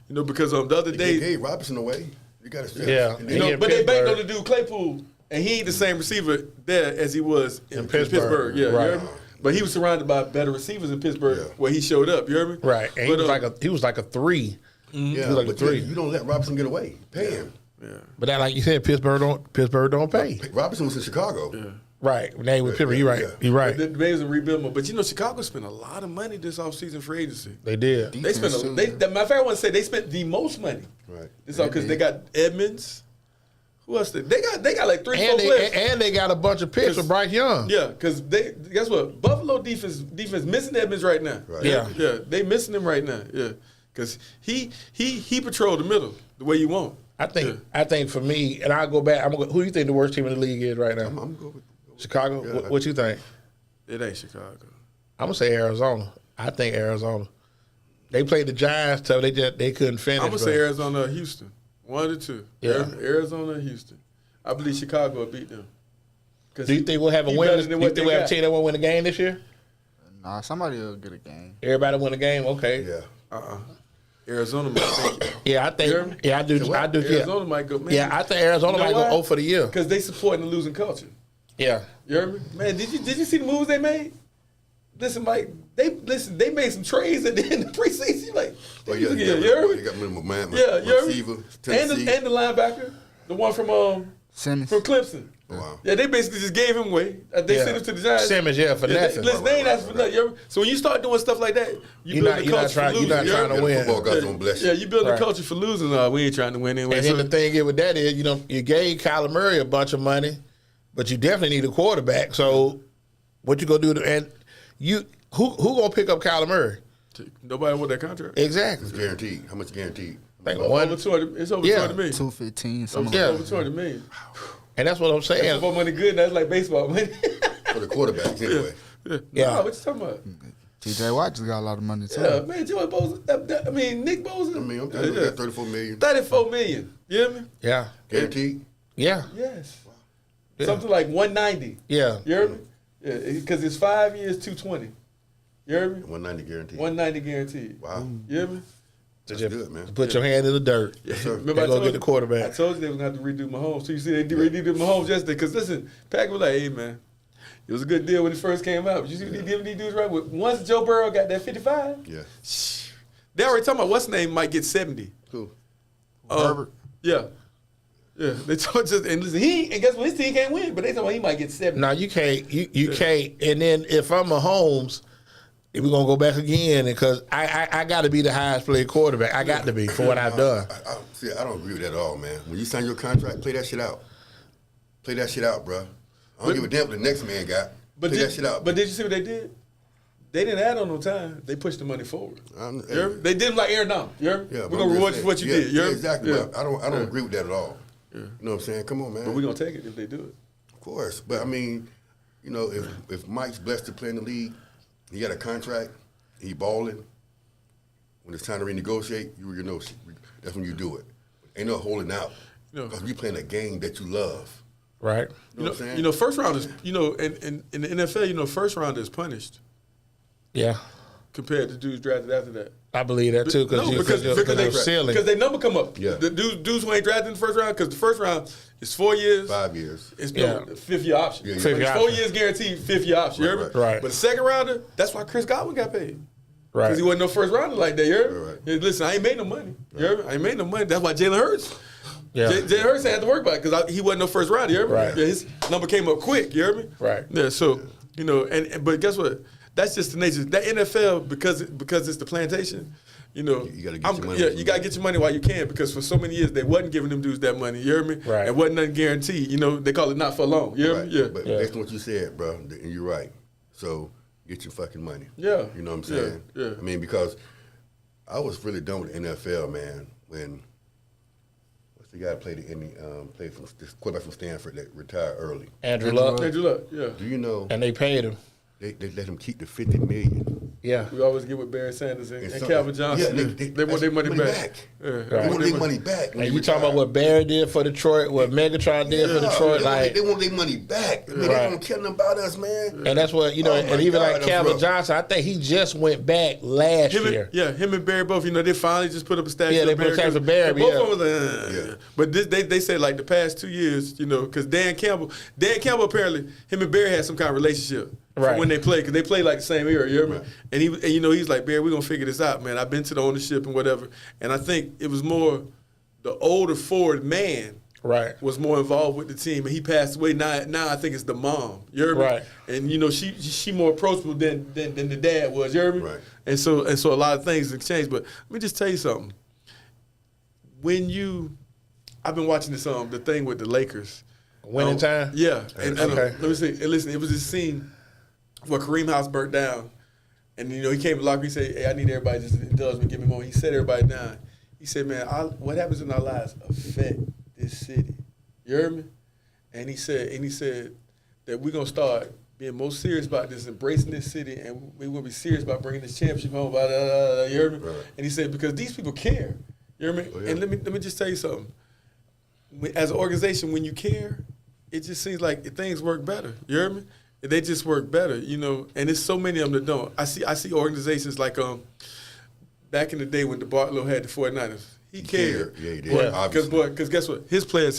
You know, because the other day, Hey, Robinson away. You got to Yeah. you know, but they banked on the dude Claypool, and he ain't the same receiver there as he was in Pittsburgh. Yeah, Right. you heard me? But he was surrounded by better receivers in Pittsburgh where he showed up. You heard me? Right. And he was like a 3. Yeah, He was like a but 3. you don't let Robinson get away. Pay him. Yeah. But that, like you said, Pittsburgh don't pay. Robinson was in Chicago. Yeah. Right. When they with Pittsburgh, you're right. Yeah. You're right. The Bears are rebuilding more. But you know, Chicago spent a lot of money this offseason for agency. They did. They spent matter of fact, I want to say they spent the most money. Right. This all because they got Edmonds. Who else? They got like 3-4 And players. and they got a bunch of picks for Bryce Young. Yeah, because they guess what? Buffalo defense missing Edmonds right now. Right. Yeah, they missing him right now. Yeah, because he patrolled the middle the way you want. I think for me, and I'll go back. Who do you think the worst team in the league is right now? I'm going with Chicago. Yeah, What you think? It ain't Chicago. I'm gonna say Arizona. I think Arizona. They played the Giants, so they couldn't finish. I'm gonna say Arizona or Houston. One of the two. Yeah. Arizona or Houston. I believe Chicago will beat them. Do you think we'll have a win? Do you think we'll have a team that will win a game this year? Nah, somebody will get a game. Everybody win a game. Okay. Yeah. Arizona might take it. Yeah, I think. Yeah, I do. I do. Arizona Yeah. might go. Man, Yeah, I think Arizona might go 0 for the year. because they supporting the losing culture. Yeah. You heard me? Man, did you see the moves they made? Listen, Mike, they made some trades at the end of the preseason. You like, Oh, you yeah, heard me? They got minimum man, Yeah, you heard me? receiver, And Tennessee. the linebacker, the one from Simmons. Clemson. Oh, wow. Yeah, they basically just gave him away. They Yeah. sent him to the Giants. Simmons, yeah, for nothing. Listen, they ain't asked for nothing. You heard me? So when you start doing stuff like that, you build the culture for losing. You're not you heard trying to me? win. Football guys don't bless you. Yeah, you build Right. a culture for losing. We ain't trying to win anyway. And then the thing is with that is, you gave Kyler Murray a bunch of money, but you definitely need a quarterback. So what you gonna do? And who gonna pick up Kyler Murray? Nobody want that contract. Exactly. It's guaranteed. How much guaranteed? Like Over one, 200, it's over Yeah. 200 million. 215. Over, Something. Yeah. over 200 million. and that's what I'm That's saying. football money good. That's like baseball money. For the quarterbacks, anyway. Yeah. Nah, what you talking about? TJ Watt just got a lot of money too. Yeah, man, Joey Bosa. Nick Bosa. I mean, I'm telling you, got 34 million. 34 million. You hear me? Yeah. Guaranteed? Yeah. Yes. Yeah. Something like 190. Yeah. You hear me? Yeah, because it's 5 years, 220. You hear me? 190 guaranteed. 190 guaranteed. Wow. You hear me? That's good, man. Put your hand in the dirt. Yes, sir. Remember, Go get the quarterback. I told you they was going to have to redo Mahomes. So you see, they redid Mahomes yesterday. Because listen, Pack was like, hey, man, it was a good deal when it first came out. But you see what they did with these dudes right with? Once Joe Burrow got that 55, Yeah. they already talking about what's his name might get 70. Cool. Herbert. Yeah. Yeah. They told us, and listen, and guess what? His team can't win, but they talking about he might get 70. Now you can't. You can't. And then if I'm Mahomes, we're gonna go back again because I got to be the highest paid quarterback. I got to be for what I've done. I don't agree with that at all, man. When you sign your contract, play that shit out. Play that shit out, bro. I don't give a damn what the next man got. Play that shit out. But did you see what they did? They didn't add on no time. They pushed the money forward. You hear me? They did him like Aaron Donald. You hear me? Yeah, We're but going I'm to reward just you for what you saying, did. You hear me? exactly. Yeah. But I don't agree with that at all. You know what I'm saying? Come on, man. But we're going to take it if they do it. Of course. But I mean, if Mike's blessed to play in the league, he got a contract, he balling. When it's time to renegotiate, that's when you do it. Ain't no holding out. Because we playing a game that you love. Right. You know what I'm saying? First round is, in the NFL, first round is punished Yeah. compared to dudes drafted after that. I believe that too because they number come up. Yeah. The dudes who ain't drafted in the first round, because the first round is 4 years. 5 years. It's no fifth year option. Yeah, yeah. Fifth year It's 4 option. years guaranteed, fifth year option. You hear me? Right. But the second rounder, that's why Chris Godwin got paid. Right. Because he wasn't no first rounder like that. You hear me? Right. Hey, listen, I ain't made no money. You hear me? I ain't made no money. That's why Jalen Hurts. Yeah. Jalen Hurts had to work by it because he wasn't no first rounder. You hear me? Right. Yeah, his number came up quick. You hear me? Right. Yeah. So but guess what? That's just the nature. That NFL because it's the plantation. You gotta get your money. Yeah, you gotta get your money while you can because for so many years they wasn't giving them dudes that money. You hear me? Right. And wasn't nothing guaranteed. They call it not for long. You hear Right. me? Yeah. But based on what you said, bro, and you're right. So get your fucking money. Yeah. You know what I'm Yeah. saying? Yeah. I mean, because I was really done with the NFL, man, when what's the guy that played this quarterback from Stanford that retired early. Andrew Luck. Andrew Luck. Yeah. Do you know And they paid him. they let him keep the $50 million? Yeah. We always get with Barry Sanders and some- Calvin Johnson. Yeah, they want their money back. Yeah, They want their money back. And you talking about what Barry did for Detroit, what Megatron did for Detroit, they want their money back. I mean, they don't care nothing about us, man. and that's what and even God, like that's Calvin rough. Johnson, I think he just went back last year. Him and Barry both. They finally just put up a statue. Yeah, they of put a Barry, statue of Barry, Both yeah. of them was like, But they say like the past 2 years, because Dan Campbell apparently him and Barry had some kind of relationship. Right. When they play, because they play like the same era, you hear me? And he's like, Barry, we're gonna figure this out, man. I've been to the ownership and whatever, and I think it was more the older forward man was more involved with the team, and he passed away. Now I think it's the mom, you hear me? Right. And she more approachable than the dad was, you hear me? Right. And so a lot of things have changed. But let me just tell you something. I've been watching this the thing with the Lakers. Winning time? Yeah. And Okay. let me see. And listen, it was this scene where Kareem House burnt down. And, he came to the locker, he said, hey, I need everybody just to indulge me, give me more. He set everybody down. He said, man, what happens in our lives affect this city. You heard me? And he said that we're going to start being more serious about this, embracing this city, and we're going to be serious about bringing this championship home. You heard me? Right. And he said, because these people care. You hear me? Oh, yeah. And let me just tell you something. As an organization, when you care, it just seems like things work better. You hear me? They just work better, and there's so many of them that don't. I see organizations like back in the day when DeBartolo had the 49ers. He cared. Yeah, he did. Because guess what? His players,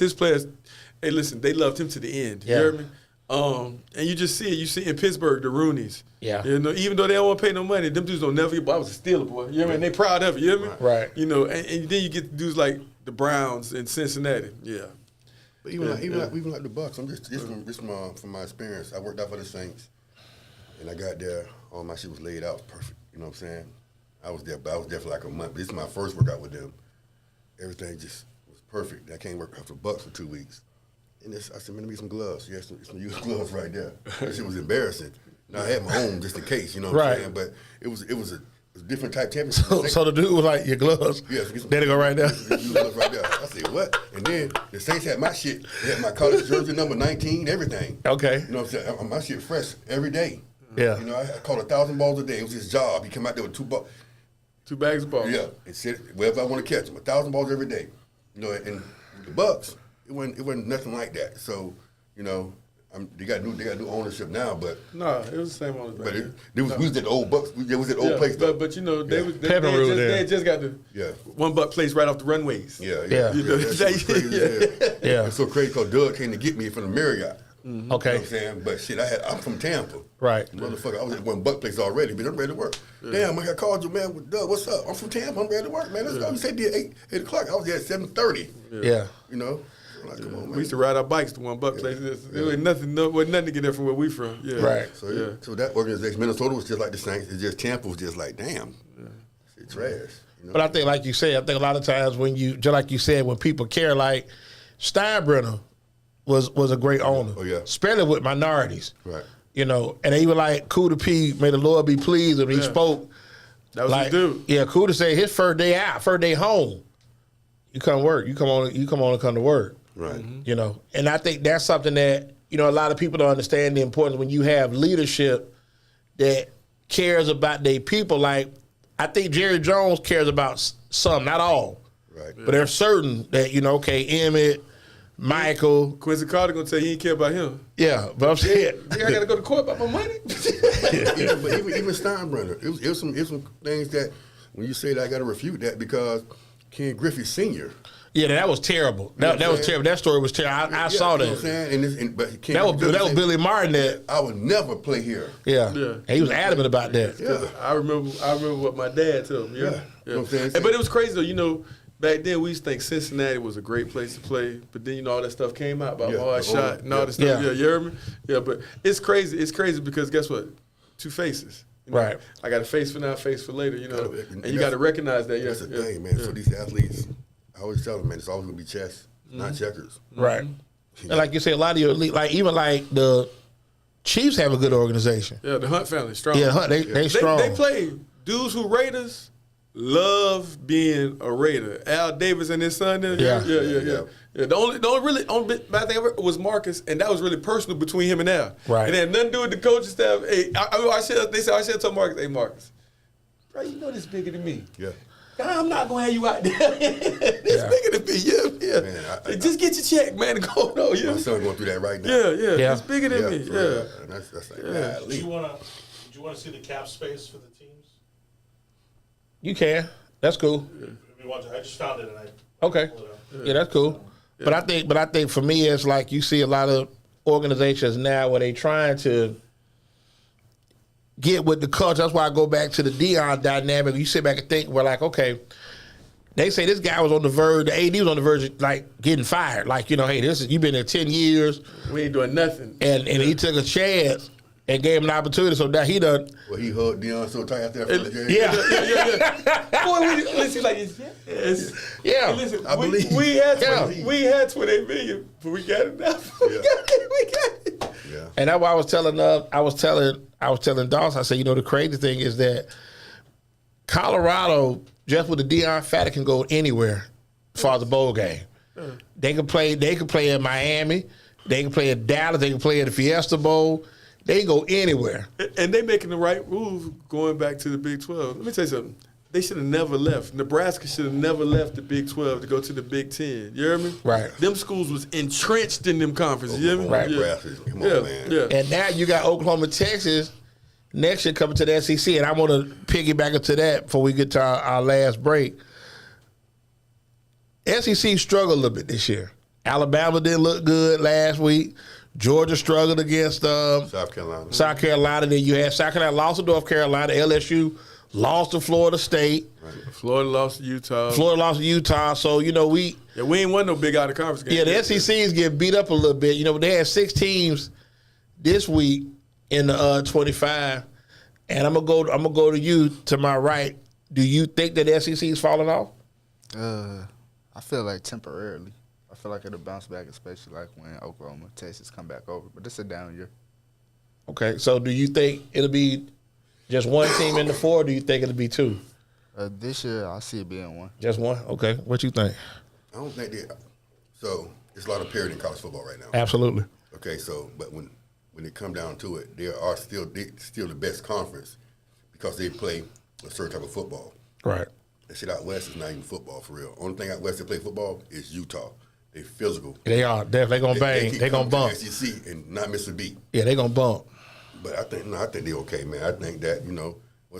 hey, listen, they loved him to the end. You hear me? And you just see it. You see in Pittsburgh, the Rooneys. Yeah. Even though they don't want to pay no money, them dudes don't never get, I was a Steeler, boy. You hear me? And they proud of it. You hear me? Right. And then you get dudes like the Browns in Cincinnati. Yeah. But even like the Bucks, I'm just from my experience. I worked out for the Saints, and I got there. All my shit was laid out perfect. You know what I'm saying? I was there for like a month. But this is my first workout with them. Everything just was perfect. I came work out for Bucks for 2 weeks, and I said, "Man, let me get some gloves." Yeah, some used gloves right there. That shit was embarrassing. Now I had my own just in case. You know what I'm saying? But it was a different type championship. So the dude was like, your gloves. Yeah, There they go right there. Gloves right there. I said, what? And then the Saints had my shit. They had my college jersey number 19, everything. Okay. You know what I'm saying? My shit fresh every day. Yeah. I caught 1,000 balls a day. It was his job. He come out there with 2 balls. 2 bags of balls. Yeah, and sit wherever I want to catch them. 1,000 balls every day. And the Bucks, it wasn't nothing like that. So, they got new ownership now, but No, it was the same owners. but we was at the old Bucks. It was at the old place though. But they had just got the $1 place right off the runways. Yeah. Yeah. That shit was crazy as hell. Yeah. It's so crazy because Doug came to get me from the Marriott. Okay. You know what I'm saying? But shit, I'm from Tampa. Right. Motherfucker, I was at $1 place already, but I'm ready to work. Damn, I called you, man. Doug, what's up? I'm from Tampa. I'm ready to work, man. Let's go. You said be at 8 o'clock. I was there at 7:30. Yeah. I'm like, come on, man. We used to ride our bikes to $1 place. There wasn't nothing to get there from where we from. Yeah. Right. So that organization, Minnesota was just like the Saints. It's just Tampa was just like, damn, shit trash. But I think, like you said, a lot of times when just like you said, when people care, like Steinbrenner was a great owner. Oh, yeah. Especially with minorities. Right. And even like Kuda P, may the Lord be pleased when he spoke. That was like, his dude. Yeah, Kuda said his first day out, first day home, you come work. You come on and come to work. Right. And I think that's something that, a lot of people don't understand the importance when you have leadership that cares about their people. Like, I think Jerry Jones cares about some, not all. Right. But there's certain that, Emmett, Michael. Quincy Carter gonna tell you he ain't care about him. Yeah, but I'm saying. I gotta go to court about my money. But even Steinbrenner, it was some things that when you say that, I got to refute that because Ken Griffey Sr. Yeah, that was terrible. That was terrible. That story was terrible. I saw that. You know what I'm saying? But Ken That was Griffey Billy Martin. That I would never play here. yeah. And he was adamant about that. Yeah. I remember what my dad told me. Yeah. You know what I'm saying? But it was crazy though. Back then we used to think Cincinnati was a great place to play, but then all that stuff came out about hard shot and all that stuff. Yeah. Yeah, you heard me? Yeah, but it's crazy. It's crazy because guess what? 2 faces. Right. I got a face for now, face for later. And and you got to recognize that. That's the thing, man. So these athletes, I always tell them, man, it's always gonna be chess, not checkers. Right. And like you said, a lot of your elite, like even like the Chiefs have a good organization. Yeah, the Hunt family strong. Yeah, Hunt, they strong. They play dudes who Raiders love being a Raider. Al Davis and his son there. Yeah. Yeah. The only bad thing ever was Marcus, and that was really personal between him and Al. Right. It had nothing to do with the coaching staff. Hey, they said I should have told Marcus, hey Marcus, bro, you know this bigger than me. Yeah. I'm not gonna have you out there. This bigger than me. Yeah. Man, just get your check, man, and go. No, My son going through that right now. Yeah. It's bigger than me. for Yeah. real. And that's like, Would golly. you want to see the cap space for the teams? You can. That's cool. I just found it and Okay. Yeah, that's cool. But I think for me, it's like you see a lot of organizations now where they trying to get with the culture. That's why I go back to the Deion dynamic. You sit back and think, we're like, okay, they say this guy was on the verge, the AD was on the verge of like getting fired. Like, hey, you've been there 10 years. We ain't doing nothing. And he took a chance and gave him an opportunity. So now he done. Well, he hugged Deion so tight after that first game. Yeah. Boy, listen, like, yes. Yeah. Listen, I believe. we had 28 million, but we got enough. We got it. Yeah. And that's why I was telling Dawson, I said, the crazy thing is that Colorado, just with the Deion factor, can go anywhere as far as the bowl game. They can play in Miami, they can play in Dallas, they can play in the Fiesta Bowl. They can go anywhere. And they making the right move going back to the Big 12. Let me tell you something. They should have never left. Nebraska should have never left the Big 12 to go to the Big 10. You hear me? Right. Them schools was entrenched in them conferences. You hear me? Right. Come on, man. Yeah. And now you got Oklahoma, Texas next year coming to the SEC. And I want to piggyback into that before we get to our last break. SEC struggled a little bit this year. Alabama didn't look good last week. Georgia struggled against South Carolina. South Carolina. Then you had South Carolina lost to North Carolina. LSU lost to Florida State. Right. Florida lost to Utah. So, we ain't won no big out of conference game. Yeah, the SEC is getting beat up a little bit. They had 6 teams this week in the 25. And I'm gonna go to you to my right. Do you think that the SEC is falling off? I feel like temporarily. I feel like it'll bounce back, especially like when Oklahoma, Texas come back over. But it's a down year. Okay, so do you think it'll be just one team in the 4, or do you think it'll be 2? This year, I see it being 1. Just 1? Okay, what you think? I don't think they. So there's a lot of parity in college football right now. Absolutely. Okay, so but when it come down to it, they are still the best conference because they play a certain type of football. Right. That shit out west is not even football for real. Only thing out west that play football is Utah. They physical. They are definitely gonna bang. They gonna bump. SEC and not miss a beat. Yeah, they gonna bump. But I think they're okay, man. I think that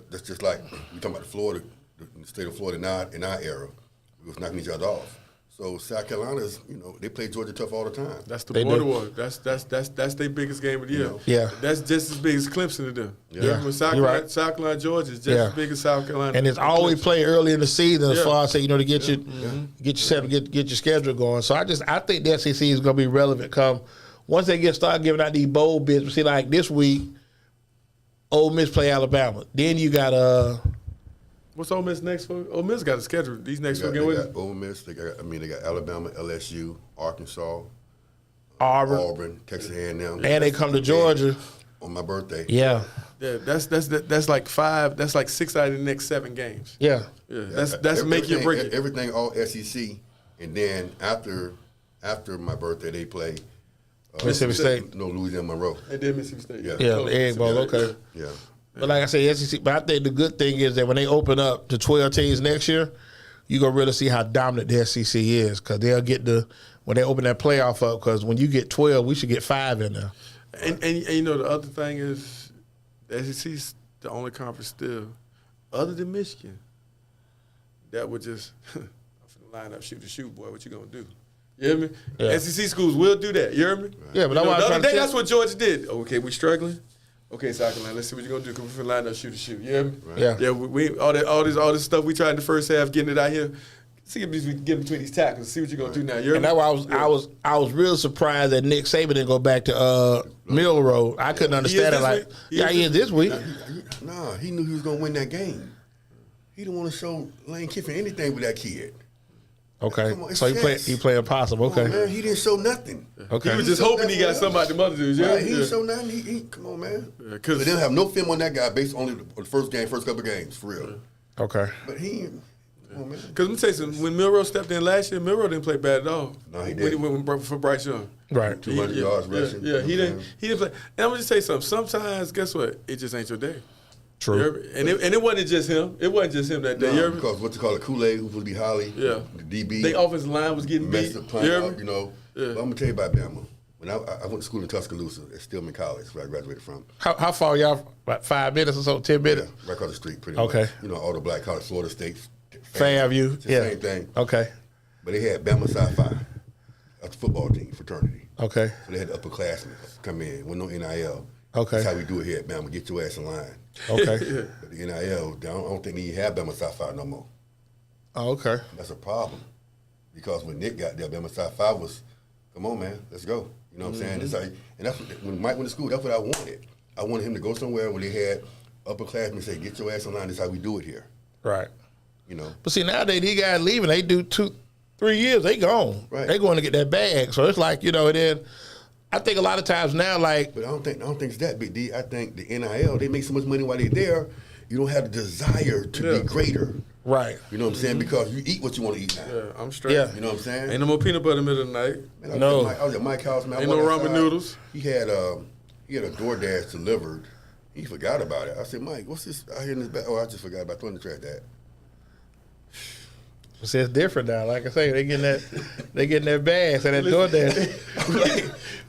that's just like we talking about the state of Florida now in our era. We was knocking each other off. So South Carolina's, they play Georgia tough all the time. That's the They border do. war. That's their biggest game of the year. Yeah. That's just as big as Clemson to them. Yeah. South You're Carolina, right. South Carolina, Georgia is just Yeah. as big as South Carolina. And it's always Clemson. played early in the season as Yeah. far as to get get your schedule going. So I think the SEC is gonna be relevant come once they start giving out these bowl bids. See, like this week, Ole Miss play Alabama. Then you got What's Ole Miss next for? Ole Miss got a schedule. These next 4 They games. got Ole Miss. They got Alabama, LSU, Arkansas, Auburn, Texas A&M, and they come to Georgia. on my birthday. Yeah, Yeah, that's like 5. That's like 6 out of the next 7 games. yeah. Yeah, that's make you break it. Everything all SEC, and then after my birthday they play Mississippi State. No, Louisiana Monroe. And then Mississippi State. Yeah. Yeah, the Egg Bowl. Okay. Yeah. But like I say, SEC. But I think the good thing is that when they open up to 12 teams next year, you're going to really see how dominant the SEC is because they'll get when they open that playoff up, because when you get 12, we should get 5 in there. And the other thing is, the SEC's the only conference still, other than Michigan, that would just I'm finna line up, shoot the shoot, boy. What you gonna do? You hear me? Yeah. SEC schools will do that. You hear me? Yeah, but that's why I'm the trying other to day, tell- that's what Georgia did. Okay, we struggling. Okay, South Carolina, let's see what you're gonna do. Come finna line up, shoot the shoot. You hear me? Yeah. Yeah. We all this stuff we tried in the first half, getting it out here. See if we can get between these tackles. See what you're gonna do now. You hear And me? that's why I was real surprised that Nick Saban didn't go back to Mill Road. I couldn't understand it. this Like, week? he is this week. Nah, he knew he was gonna win that game. He didn't want to show Lane Kiffin anything with that kid. Okay, Come on, it's so he chess. playing possum. Come on, Okay, man, he didn't show nothing. okay. He was just hoping he got somebody to mother dudes. Yeah, Right, he yeah. didn't show nothing. He come on, man. Yeah, They 'cause- didn't have no film on that guy based only on the first couple of games, for real. Okay. But he, come on, man. Because let me tell you something. When Milroe stepped in last year, Milroe didn't play bad at all. No, he When didn't. he went for Bryce Young. Right. 200 yards rushing. Yeah, he You know didn't. what He didn't play. And I'm gonna just tell you something. Sometimes, guess what? It just ain't your day. True. You heard me? And it wasn't just him. It wasn't just him that day. I'm you saying? heard No, me? because what you call it, Kool-Aid, who supposed to be Holly, Yeah. the DB, They offensive line was getting beat. messed the punt You heard up, me? you know. Yeah. But I'm going to tell you about Bama. When I went to school in Tuscaloosa at Stillman College, where I graduated from. How far y'all? About 5 minutes or so? 10 Yeah, minutes? right across the street, pretty Okay. much. You know, all the black college, Florida State. Fairview. It's the Yeah. same thing. Okay. But they had Bama Sci-Fi. That's the football team, fraternity. Okay. So they had the upperclassmen come in with no NIL. Okay. That's how we do it here at Bama. Get your ass in line. Okay. But the NIL, I don't think they even have Bama Sci-Fi no more. Oh, okay. That's a problem. Because when Nick got there, Bama Sci-Fi was, come on, man, let's go. You know what I'm saying? It's like, and that's what, when Mike went to school, that's what I wanted. I wanted him to go somewhere where they had upperclassmen say, get your ass in line. This is how we do it here. Right. You know? But see, nowadays, these guys leaving, they do 2-3 years, they gone. Right. They going to get that bag. So it's like, you know, and then I think a lot of times now, like, But I don't think it's that big, D. I think the NIL, they make so much money while they're there, you don't have the desire to be greater. right. You know what I'm saying? Because you eat what you want to eat now. Yeah, I'm straight. Yeah. You know what I'm saying? Ain't no more peanut butter in the middle of the night. Man, No. I was at Mike's house, man. I Ain't no walked ramen outside. noodles. He had a DoorDash delivered. He forgot about it. I said, Mike, what's this out here in this bag? Oh, I just forgot about throwing the trash, Dad. See, it's different now. Like I say, they getting that bag, so that door there.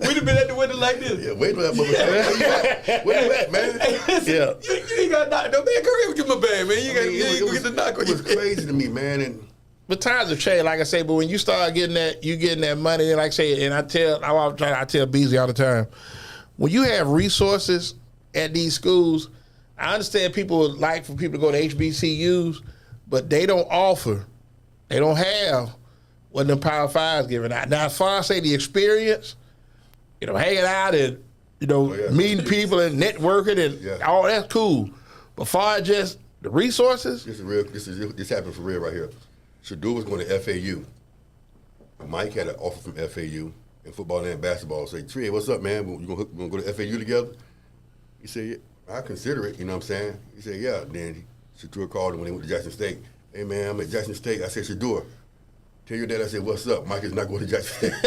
We'd have been at the window like this. Yeah, wait for that motherfucker. Where you at, man? Hey, listen, Yeah. you ain't got to knock. No, man, come here with my bag, man. You ain't gonna get the knock on It was you. crazy to me, man. And But times have changed, like I say. But when you start getting that money, and like I say, and I tell Beasley all the time, when you have resources at these schools, I understand people would like for people to go to HBCUs, but they don't offer, they don't have what them Power Fives giving out. Now, as far as say the experience, you know, hanging out and meeting people and networking and all that's cool. But far as just the resources, this happened for real right here. Shador was going to FAU. Mike had an offer from FAU in football and basketball. Say, Trigg, what's up, man? You gonna go to FAU together? He said, yeah, I consider it. You know what I'm saying? He said, yeah. Then Shador called him when he went to Jackson State. Hey, man, I'm at Jackson State. I said, Shador, tell your dad I said, what's up? Mike is not going to Jackson State.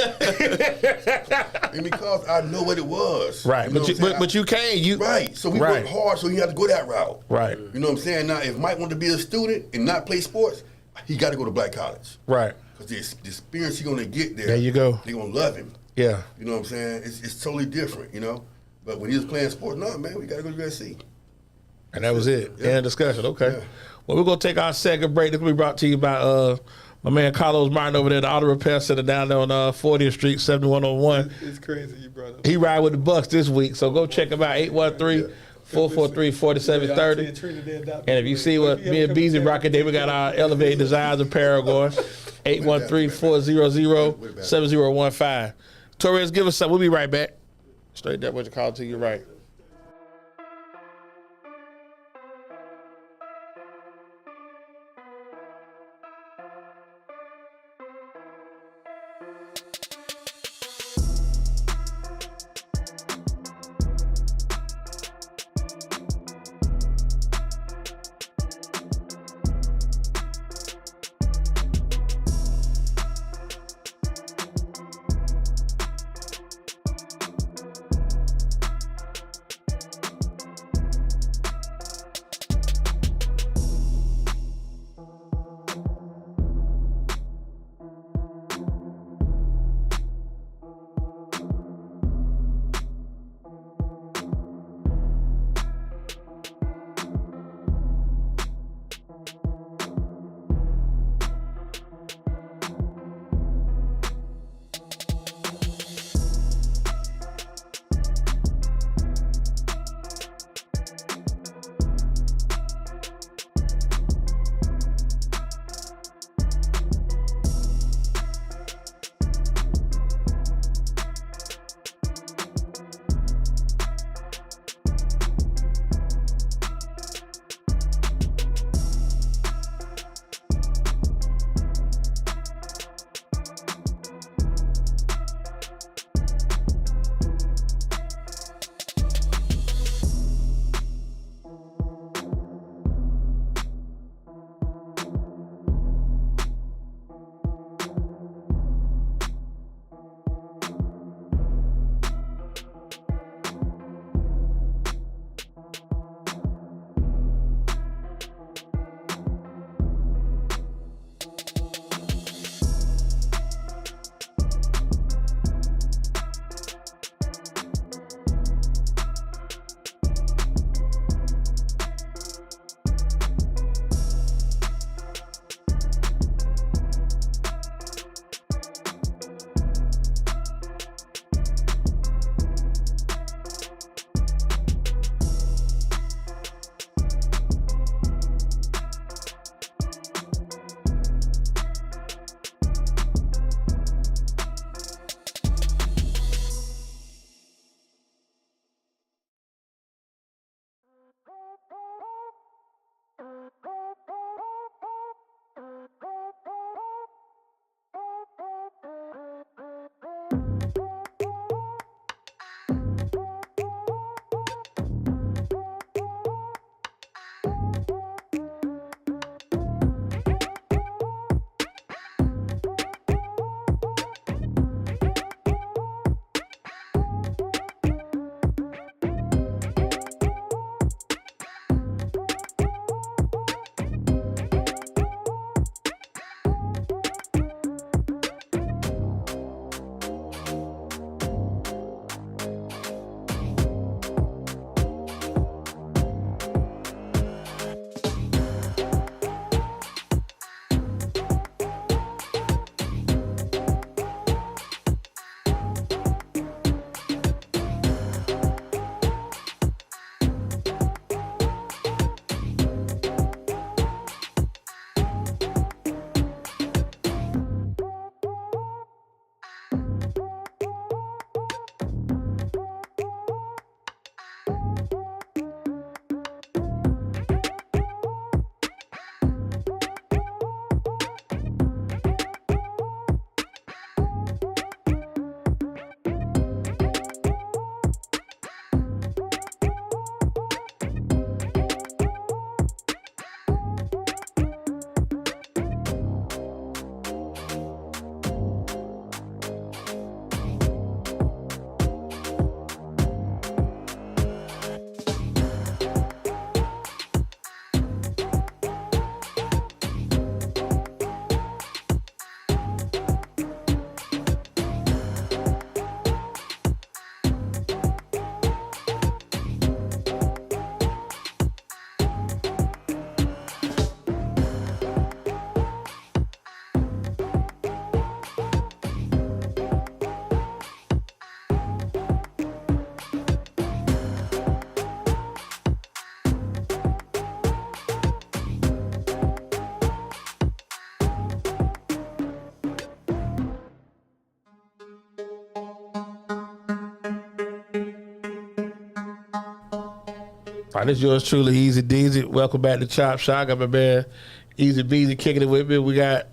And because I know what it was. right? You know But you can't. Right. So we worked hard, so he had to go that route. Right. You know what I'm saying? Now, if Mike wanted to be a student and not play sports, he got to go to black college. Right. Because the experience he's going to get there, There you go. they're going to love him. Yeah. You know what I'm saying? It's totally different, you know? But when he was playing sports, no, man, we got to go to USC. And that was it. Yeah. End discussion. Okay. Yeah. Well, we're going to take our second break. This will be brought to you by my man Carlos Martin over there at the Auto Repair Center down there on 40th Street, 7101. It's crazy you brought up. He ride with the Bucks this week, so go check him out, 813-443-4730. And if you see what me and Beezy rocking, we got our Elevate Designs apparel going, 813-400-7015. Torres, give us something. We'll be right back. Straight that what you call to your right. All right, this is yours truly, EZDZ. Welcome back to Chop Shop. I got my man EZBZ kicking it with me. We got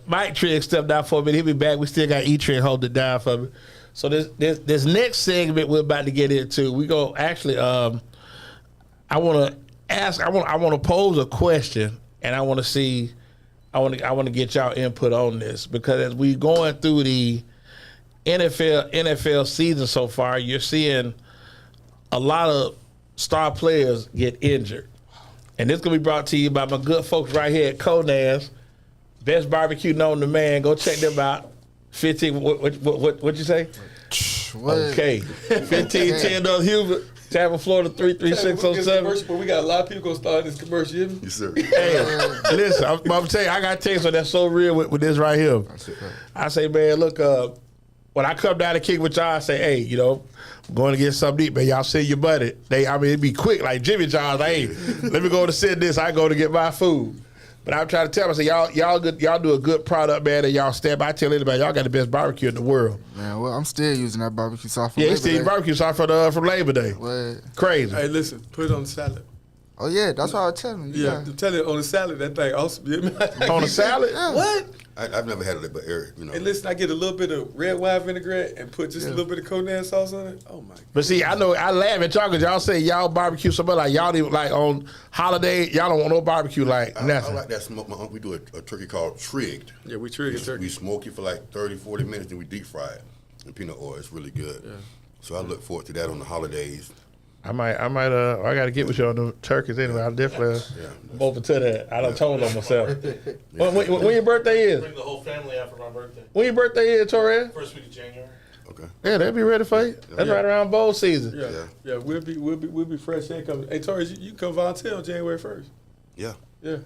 Mike Trigg stepped down for a minute. He'll be back. We still got E-Trigg holding it down for me. So this next segment we're about to get into, we go actually. I want to pose a question, and I want to see. I want to get y'all input on this, because as we going through the NFL season so far, you're seeing a lot of star players get injured. And this is going to be brought to you by my good folks right here at Conan's. Best barbecue known to man. Go check them out. 15, what you say? What? Okay. 1510 North Hubert, Tampa, Florida, 33607. But we got a lot of people going to start this commercial. You hear me? Yes, sir. Hey, listen, I'm telling you, I got to tell you something that's so real with this right here. I say, man, look, when I come down to kick with y'all, I say, hey, I'm going to get something to eat, man. Y'all send your buddy. It'd be quick, like Jimmy John's. Like, hey, let me go to send this. I go to get my food. But I'm trying to tell them, I say, y'all do a good product, man, and y'all step. I tell anybody, y'all got the best barbecue in the world. Man, well, I'm still using that barbecue sauce from Yeah, Labor still Day. barbecue sauce from Labor Day. What? Crazy. Hey, listen, put it on the salad. Oh, yeah, that's what I was telling you. Yeah, tell it on the salad. That thing awesome. You hear me? On a salad? Yeah. What? I've never had it, but Eric, Hey, listen, I get a little bit of red wine vinaigrette and put just a little bit of Conan sauce on it. Oh, my God. But see, I know I laugh at y'all because y'all say y'all barbecue so much. Like y'all even like on holiday, y'all don't want no barbecue like I nothing. like that smoke. My uncle, we do a turkey called Trigg. Yeah, we trigger We turkey. smoke it for like 30, 40 minutes, then we deep fry it in peanut oil. It's really good. Yeah. So I look forward to that on the holidays. I got to get with you on the turkeys anyway. I definitely I'm open to that. I done told on myself. When your birthday is? Bring the whole family out for my birthday. When your birthday is, Torres? First week of January. Okay. Yeah, they'll be ready for you. That's right around bowl season. Yeah, we'll be fresh and coming. Hey, Torres, you can come volunteer on January 1st. Yeah. Yeah.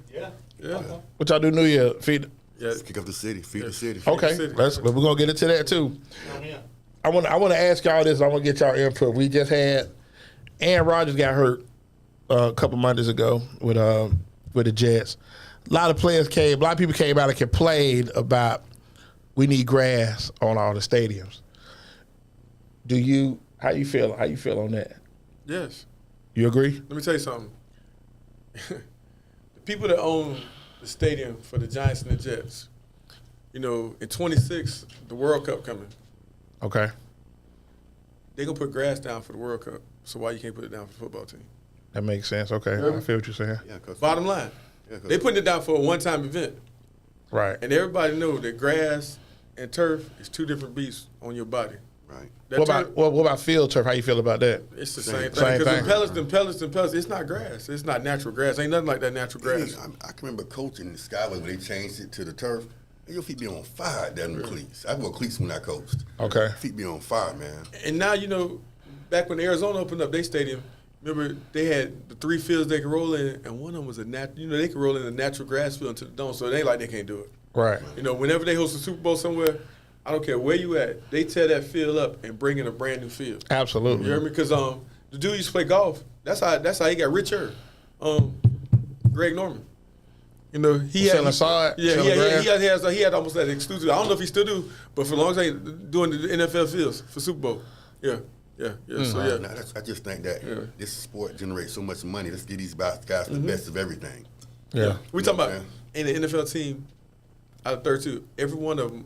Yeah. What y'all do New Year? Feed. Yeah. Kick up the city. Feed the city. Okay, City. we're gonna get into that too. Yeah. I want to ask y'all this. I want to get y'all input. We just had Aaron Rodgers got hurt a couple Mondays ago with the Jets. A lot of people came out and complained about we need grass on all the stadiums. How you feel on that? Yes. You agree? Let me tell you something. The people that own the stadium for the Giants and the Jets, in 26, the World Cup coming. Okay. They're going to put grass down for the World Cup. So why you can't put it down for the football team? That makes sense. Okay. I feel what you're saying. Yeah, 'cause- Bottom line. Yeah, 'cause- They putting it down for a one-time event. Right. And everybody know that grass and turf is two different beasts on your body. Right. That What turf, about what about field turf? How you feel about that? it's the Same same thing. thing. Because Same them pellets, it's not grass. It's not natural grass. Ain't nothing like that natural grass. I can remember coaching in the Skyway when they changed it to the turf. And your feet be on fire down the cleats. I wore cleats when I coached. Okay. Feet be on fire, man. And now, back when Arizona opened up their stadium, remember they had the 3 fields they could roll in, and one of them was they could roll in a natural grass field into the dome, so it ain't like they can't do it. Right. Whenever they host a Super Bowl somewhere, I don't care where you at, they tear that field up and bring in a brand new field. Absolutely. You hear me? Because the dude used to play golf. That's how he got richer. Greg Norman. He had Selling sod, Yeah, selling grass. he had almost that exclusive. I don't know if he still do, but for the longest time, doing the NFL fields for Super Bowl. Yeah. So yeah. Now, I just think that Yeah. this sport generates so much money. Let's give these guys the best of everything. Yeah. We talking about Yeah. in the NFL team out of 32, every one of them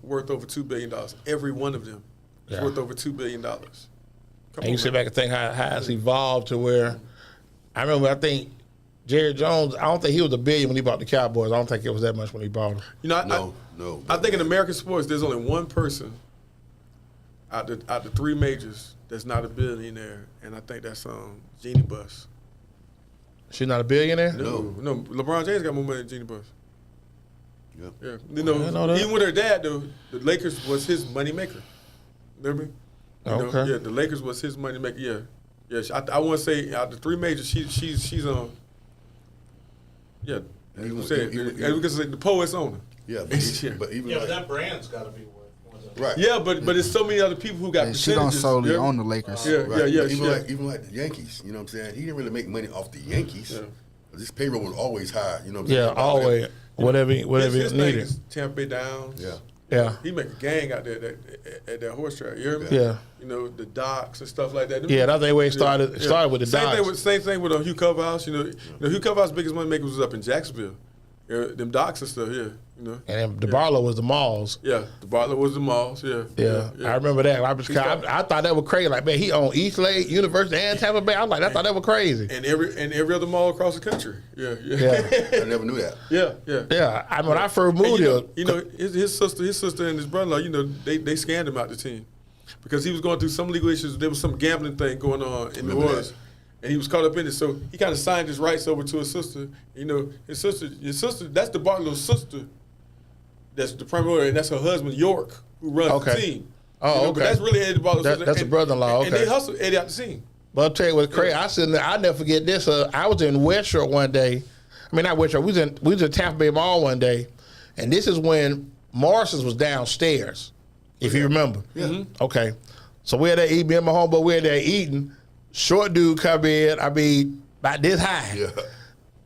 worth over $2 billion. Every one of them is Yeah. worth over $2 billion. Come And you sit back and think how it's evolved to where I think Jerry Jones, I don't think he was $1 billion when he bought the Cowboys. I don't think it was that much when he bought them. No. I think in American sports, there's only one person out the 3 majors that's not a billionaire, and I think that's Jeannie Buss. She's not a billionaire? No, LeBron James got more money than Jeannie Buss. Yep. Yeah, I didn't know that. even with her dad, though, the Lakers was his money maker. You know what I mean? Okay. Yeah, the Lakers was his money maker. Yeah. I want to say out the 3 majors, she's on. Yeah, Even- I'm saying even- because the poet's owner. Yeah, Yeah. but even Yeah, like, but that brand's got to be worth more than right. Yeah, but there's so many other people who got And she don't percentages. solely Yeah. own the Lakers. Yeah, Right. yeah. Even like the Yankees, you know what I'm saying? He didn't really make money off the Yankees. Yeah. This payroll was always high, you know what I'm Yeah, saying? always. Whatever His is thing needed. is Tampa Bay Downs. Yeah. Yeah. He make a gang out there at that horse track. You hear me? Yeah. The docks and stuff like that. Yeah, that's the way it started. It started with the docks. Same thing with Hugh Coverhouse. Hugh Coverhouse's biggest money maker was up in Jacksonville. Them docks and stuff. Yeah. And then the Barlow was the malls. Yeah, the Bartlett was the malls. Yeah. Yeah, I remember that. I thought that was crazy. Like, man, he owned East Lake, University, and Tampa Bay. I was like, I thought that was crazy. And every other mall across the country. Yeah. Yeah. I never knew that. Yeah. Yeah, when I first moved here, His sister and his brother-in-law, they scammed him out the team because he was going through some legal issues. There was some gambling thing going on in New Remember Orleans, and he was caught up in it. So he kind of signed his rights over to his sister. His sister, that's the Bartlow's sister. That's the primary, and that's her husband York, who runs the team. Oh, But okay. that's really Eddie Bartlow's sister. That's a brother-in-law, And okay. they hustled Eddie out the team. but I'll tell you what's crazy. I'll never forget this. I was in West Shore one day. I mean, not West Shore. We was in Tampa Bay Mall one day, and this is when Morrison's was downstairs, if you remember. Yeah. Okay. So we're there eating. Me and my homeboy, we're there eating. Short dude come in, about this high. Yeah.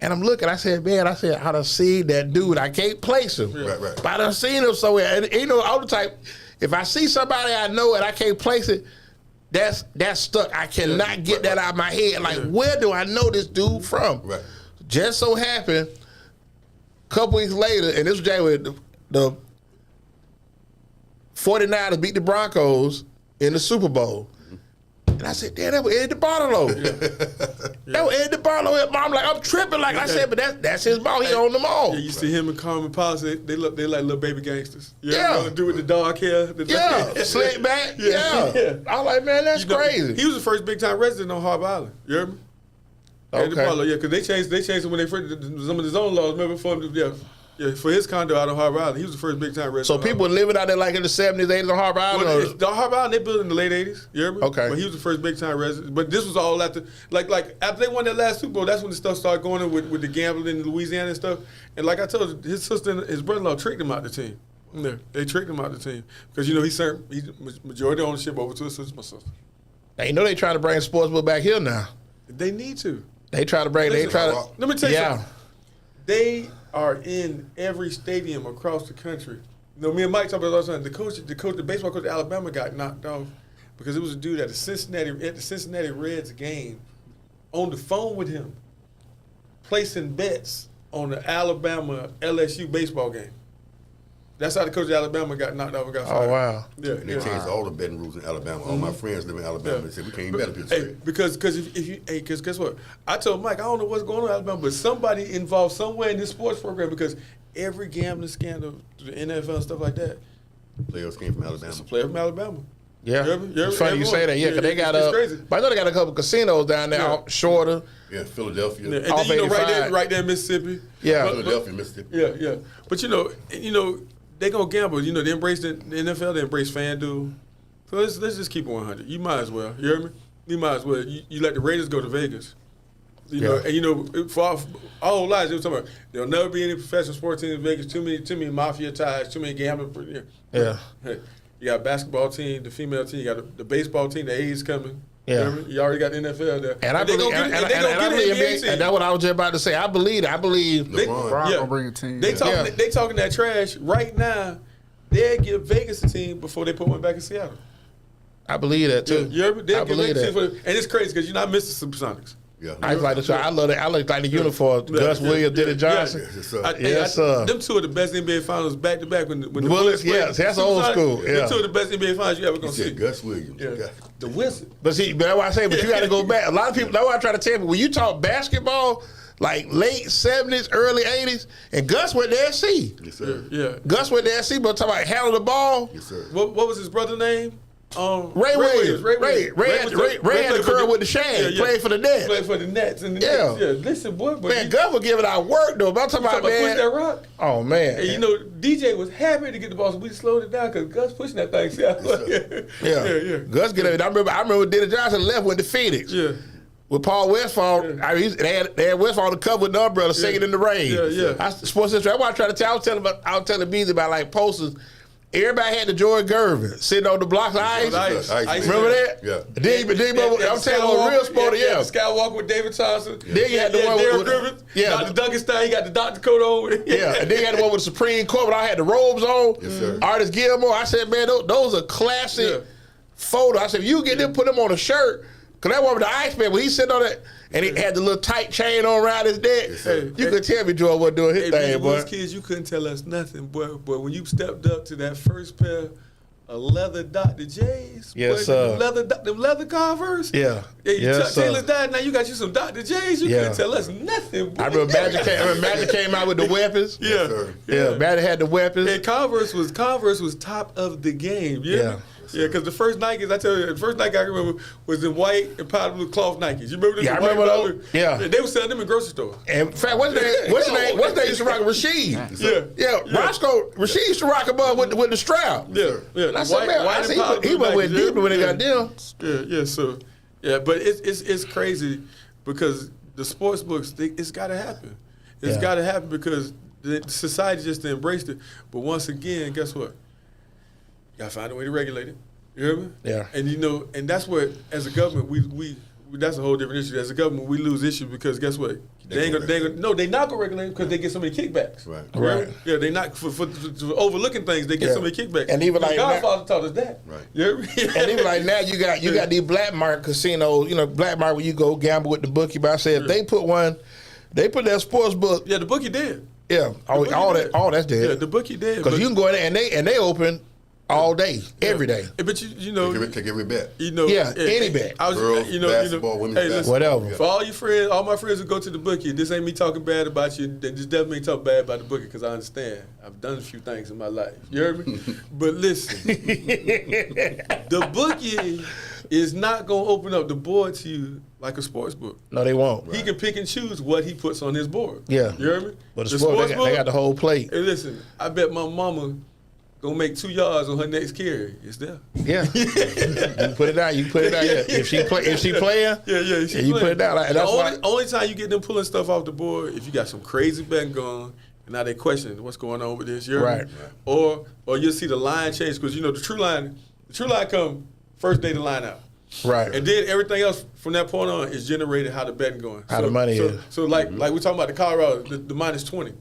And I'm looking, I said, I done seen that dude. I can't place him. Right. But I done seen him somewhere. And I'm the type, if I see somebody I know and I can't place it, that's stuck. I cannot get that out of my head. Like, where do I know this dude from? Right. Just so happened, a couple weeks later, and this was January, the 49ers beat the Broncos in the Super Bowl. And I said, damn, that was Eddie Barlow. That was Eddie Barlow. I'm like, I'm tripping. Like I said, but that's his ball. He owned them all. Yeah, you see him and Carmen Policy, they like little baby gangsters. Yeah. What they do with the dark hair. Yeah, slick back. Yeah. I'm like, man, that's crazy. He was the first big time resident on Harbor Island. You heard me? Eddie Okay. Barlow, because they changed it when they first some of his own laws. Remember for his condo out on Harbor Island, he was the first big time resident. So on people Harbor living out there like in the 70s, 80s on Harbor Island? Well, or- the Harbor Island, they built it in the late 80s. You hear me? Okay. But he was the first big time resident. But this was all after, like after they won that last Super Bowl, that's when the stuff started going on with the gambling in Louisiana and stuff. And like I told you, his sister and his brother-in-law tricked him out the team. Yeah, they tricked him out the team because he's majority ownership over to his sister, my sister. They know they trying to bring sports book back here now. They need to. They try to bring. Let me tell you Yeah. something. They are in every stadium across the country. Me and Mike talk about it all the time. The baseball coach at Alabama got knocked off because it was a dude at the Cincinnati Reds game on the phone with him, placing bets on the Alabama LSU baseball game. That's how the coach of Alabama got knocked out and got fired. Oh, wow. Yeah, And they changed all the betting rules in Alabama. All my friends live in Alabama. Yeah. They said we can't bet against Hey, Trigg. because guess what? I told Mike, I don't know what's going on in Alabama, but somebody involved somewhere in this sports program because every gambling scandal, the NFL and stuff like that, Players came from Alabama. it's a player from Alabama. Yeah, You ever- it's funny you say that. Yeah, because they got it's crazy. but I know they got a couple casinos down there, Yeah. shorter. Yeah, Philadelphia. Yeah, and Off then right 85. there in Mississippi. Yeah. Philadelphia, Mississippi. Yeah. But they gonna gamble. They embrace the NFL. They embrace FanDuel. So let's just keep it 100. You might as well. You hear me? You might as well. You let the Raiders go to Vegas. Yeah. And for our whole lives, they were talking about there'll never be any professional sports team in Vegas. Too many mafia ties. Too many gambling. Yeah. Hey, you got a basketball team, the female team. You got the baseball team. The A's coming. Yeah. You, hear me? You already got the NFL there. And I they believe, gonna and get I an believe, NBA team. and that's what I was just about to say. I believe. They- LeBron yeah. gonna bring a team. They talking. Yeah. They talking that trash right now. They give Vegas a team before they put one back in Seattle. I believe that too. You heard me? They'll I give believe Vegas a that. team and it's crazy because I miss the Supersonics. Yeah. I like the show. I love it. I like the uniform. Yeah. Gus Yeah. Williams, Dennis Yeah. Johnson. Yes, sir. Yes, sir. Them two are the best NBA finals back to back when the Bullets, played. yes, that's old Supersonics, school, yeah. Them two are the best NBA finals you ever You gonna see. said Gus Williams. Yeah. God. The Wizard. But see, but that's why I say, but you got to go back. A lot of people, that's what I try to tell you. When you talk basketball, like late 70s, early 80s, and Gus went to SC. Yes, sir. Yeah. Gus went to SC, but talking about handle the ball. Yes, sir. What was his brother name? Ray Williams. Ray had the played curl for with the shag. Played for the Nets. Played for the Nets. And the Yeah. Nets. Yeah. Listen, boy. But Man, Gus was giving out work though. But I'm talking about, push man. that rock. Oh man. And DJ was happy to get the ball, so we slowed it down because Gus pushing that thing. See, Yeah. Gus get it. I remember Dennis Johnson left went to Phoenix. Yeah. With Paul Westphal, I mean, they had Westphal to cover with the umbrella, singing in the rain. Yeah. Sports Center. That's what I try to tell. I was telling Beasley about like posters. Everybody had the Jordan Gervin sitting on the blocks of ice. Ice. Remember that? Yeah. Then I'm telling you, real sport, yeah. Skywalker with David Thompson. Then you had the one Darryl with Griffith. yeah. Dr. Duncanstein. He got the Dr. coat on. Yeah, and then you had the one with the Supreme Court, but I had the robes on. Yes, sir. Artist Gilmore. I said, man, those are classic photos. I said, if you get them, put them on a shirt, because that one with the Iceman, when he sitting on it, and he had the little tight chain on around his neck, you could tell me Jordan wasn't doing his Hey, thing, when boy. we was kids, you couldn't tell us nothing, boy. But when you stepped up to that first pair of leather Dr. J's, Yes, boy, sir. them leather Converse. Yeah. Yeah, Yes, Chuck sir. Taylor's died. Now you got you some Dr. J's. You Yeah. couldn't tell us nothing, boy. I remember Magic came out with the weapons. Yeah. sir. Yeah, Magic had the weapons. And Converse was top of the game. Yeah. Yeah, because the first Nikes, I tell you, the first Nike I remember was the white and powder blue cloth Nikes. You remember them? Yeah, I The white remember powder- those. Yeah. They were selling them in grocery stores. And in fact, what's his name used to rock Rashid. Yeah. Roscoe, Rashid used to rock him up with the strap. Yeah. And I The said, man, I said, he went Nikes, deeper when they got them. Yeah. So, but it's crazy because the sports books, it's got to happen. It's Yeah. got to happen because the society just embraced it. But once again, guess what? You got to find a way to regulate it. You hear me? Yeah. And and that's where, as a government, we that's a whole different issue. As a government, we lose issue because guess what? They not gonna regulate it because they get so many kickbacks. Right. You hear me? Right. Yeah, they not for overlooking things. They get Yeah. so many kickbacks. And even like Godfather taught us that. Right. You hear me? And even like now, you got these black market casinos. Black market where you go gamble with the bookie. But I said if they put that sports book. Yeah, the bookie did. Yeah, all that's dead. Yeah, the bookie did. Because you can go in there and they open all day, every day. But you know, Take every bet. Any bet. I was, Girls, basketball, women's hey, listen, basketball. Whatever. For all your friends, all my friends who go to the bookie, this ain't me talking bad about you. Then just definitely ain't talking bad about the bookie because I understand. I've done a few things in my life. You heard me? But listen, the bookie is not gonna open up the board to you like a sports book. No, they won't. He can pick and choose what he puts on his board. Yeah. You heard me? But the sport, they got the whole plate. Hey, listen, I bet my mama gonna make 2 yards on her next carry. It's there. Yeah, you can put it out. You can put it out. Yeah. If she playing, you put it out. Like, that's why. Only time you get them pulling stuff off the board if you got some crazy betting going, and now they question what's going on with this. You heard me? Or you'll see the line change because the true line come first day the line out. Right. And then everything else from that point on is generated how the betting going. How the money is. So like we're talking about the Colorado, the minus 20.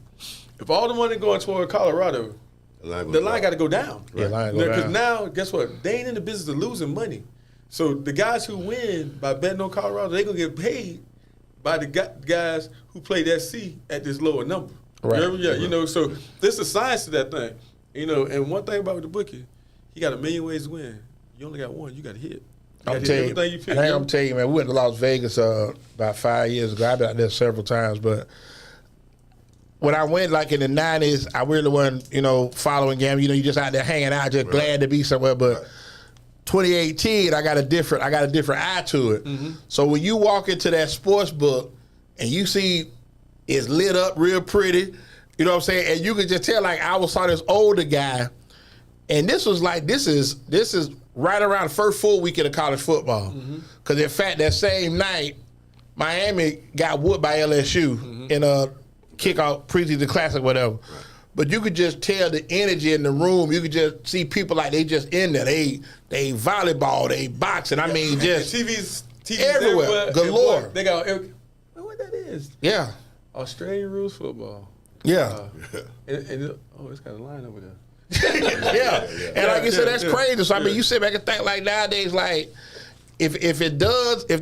If all the money going toward Colorado, the line got to go down. Yeah, line go down. Because now, guess what? They ain't in the business of losing money. So the guys who win by betting on Colorado, they gonna get paid by the guys who played SC at this lower number. Right. You hear me? Yeah, so there's a science to that thing. You know, and one thing about the bookie, he got a million ways to win. You only got one. You got to hit. I'm telling you, everything you pick. I'm telling you, man. We went to Las Vegas about 5 years ago. I've been out there several times, but when I went, like in the '90s, I really wasn't, following gambling. You just out there hanging out, just glad to be somewhere. But 2018, I got a different eye to it. Mm-hmm. So when you walk into that sports book and you see it's lit up real pretty, you know what I'm saying, and you could just tell, like, I saw this older guy, and this is right around the first full weekend of college football. Because, in fact, that same night, Miami got whooped by LSU in a kickoff preseason classic, whatever. Right. But you could just tell the energy in the room. You could just see people like they just in there. They volleyball, they boxing. I mean, just TVs everywhere, galore. They got what that is. Yeah. Australian rules football. Yeah. It's got a line over there. Yeah. And like you said, that's crazy. So I mean, you sit back and think, like, nowadays, like, if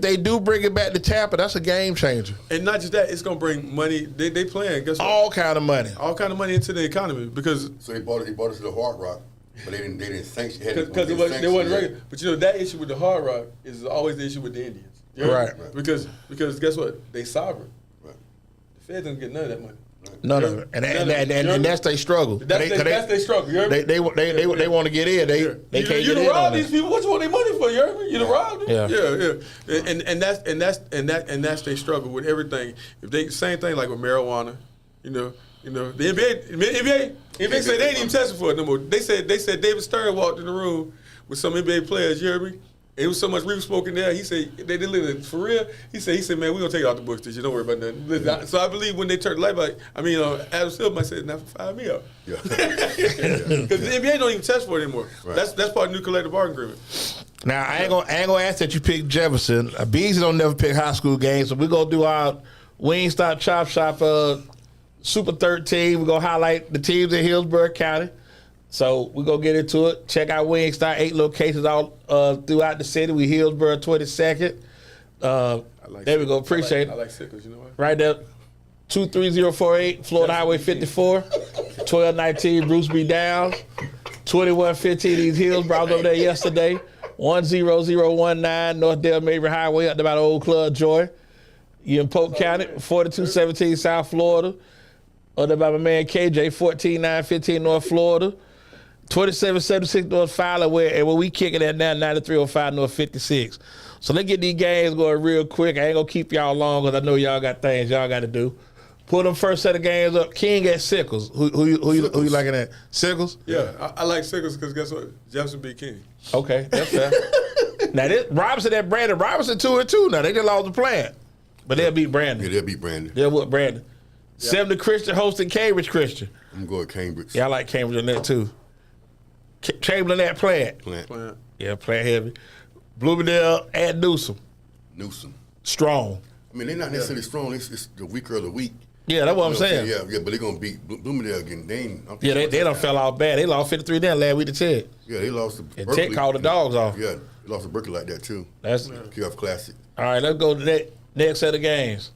they do bring it back to Tampa, that's a game changer. And not just that, it's gonna bring money. They playing, guess what? All kind of money into the economy because. So he bought it to the Hard Rock, but they didn't sanction it because they wasn't regular. But that issue with the Hard Rock is always the issue with the Indians. Right. Because guess what? They sovereign. Right. The Feds don't get none of that money. None of it, and that's their struggle. That's their struggle. You heard me? They want to get in. They can't get in. You rob these people. What you want their money for? You heard me? You rob them. Yeah. And that's their struggle with everything. If they same thing like with marijuana, the NBA said they ain't even testing for it no more. They said David Stern walked in the room with some NBA players. You heard me? It was so much reef smoke in there. He said they did for real. He said, man, we gonna take it off the books this year. Don't worry about nothing. So I believe when they turned the light back, Adam Silver might say, "Now fire me up," because the NBA don't even test for it anymore. Right. That's part of the new collective bargaining agreement. Now I ain't gonna ask that you pick Jefferson. Beasley don't never pick high school games, so we gonna do our Wingstop Chop Shop Super 13. We gonna highlight the teams in Hillsborough County. So we're going to get into it. Check out Wingstop, 8 locations all throughout the city. We Hillsborough 22nd. There we go. Appreciate it. I like Sickles, you know what? Right there. 23048, Florida Highway 54. 1219 Bruce B. Downs. 2115 East Hillsborough. I was over there yesterday. 10019 North Del Mabry Highway up to about Old Club Joy. You in Polk County. 4217 South Florida. Up by my man KJ. 14915 North Florida. 2776 North Fowler, where we kicking at now, 9305 North 56. So let's get these games going real quick. I ain't going to keep y'all long because I know y'all got things y'all got to do. Put them first set of games up. King at Sickles. Who you liking at? Sickles? Yeah, I like Sickles because guess what? Jefferson beat King. Okay, that's fair. Now, Robinson at Brandon. Robinson 2-2 now. They just lost the plant. But they'll beat Brandon. Yeah, they'll beat Brandon. They'll whoop Brandon. Yep. 70 Christian hosting Cambridge Christian. I'm going to Cambridge. Yeah, I like Cambridge on that too. Chamberlain at Plant. Yeah, Plant heavy. Bloomingdale at Newsom. Strong. I mean, they're not necessarily strong. It's the weaker of the weak. Yeah, that's what I'm saying. Yeah, but they're going to beat Bloomingdale again. They done fell off bad. They lost 53 down last week to Tech. Yeah, they lost to and Berkeley. Tech called the dogs off. Yeah, they lost to Berkeley like that too. That's Kickoff Classic. All right, let's go to that next set of games.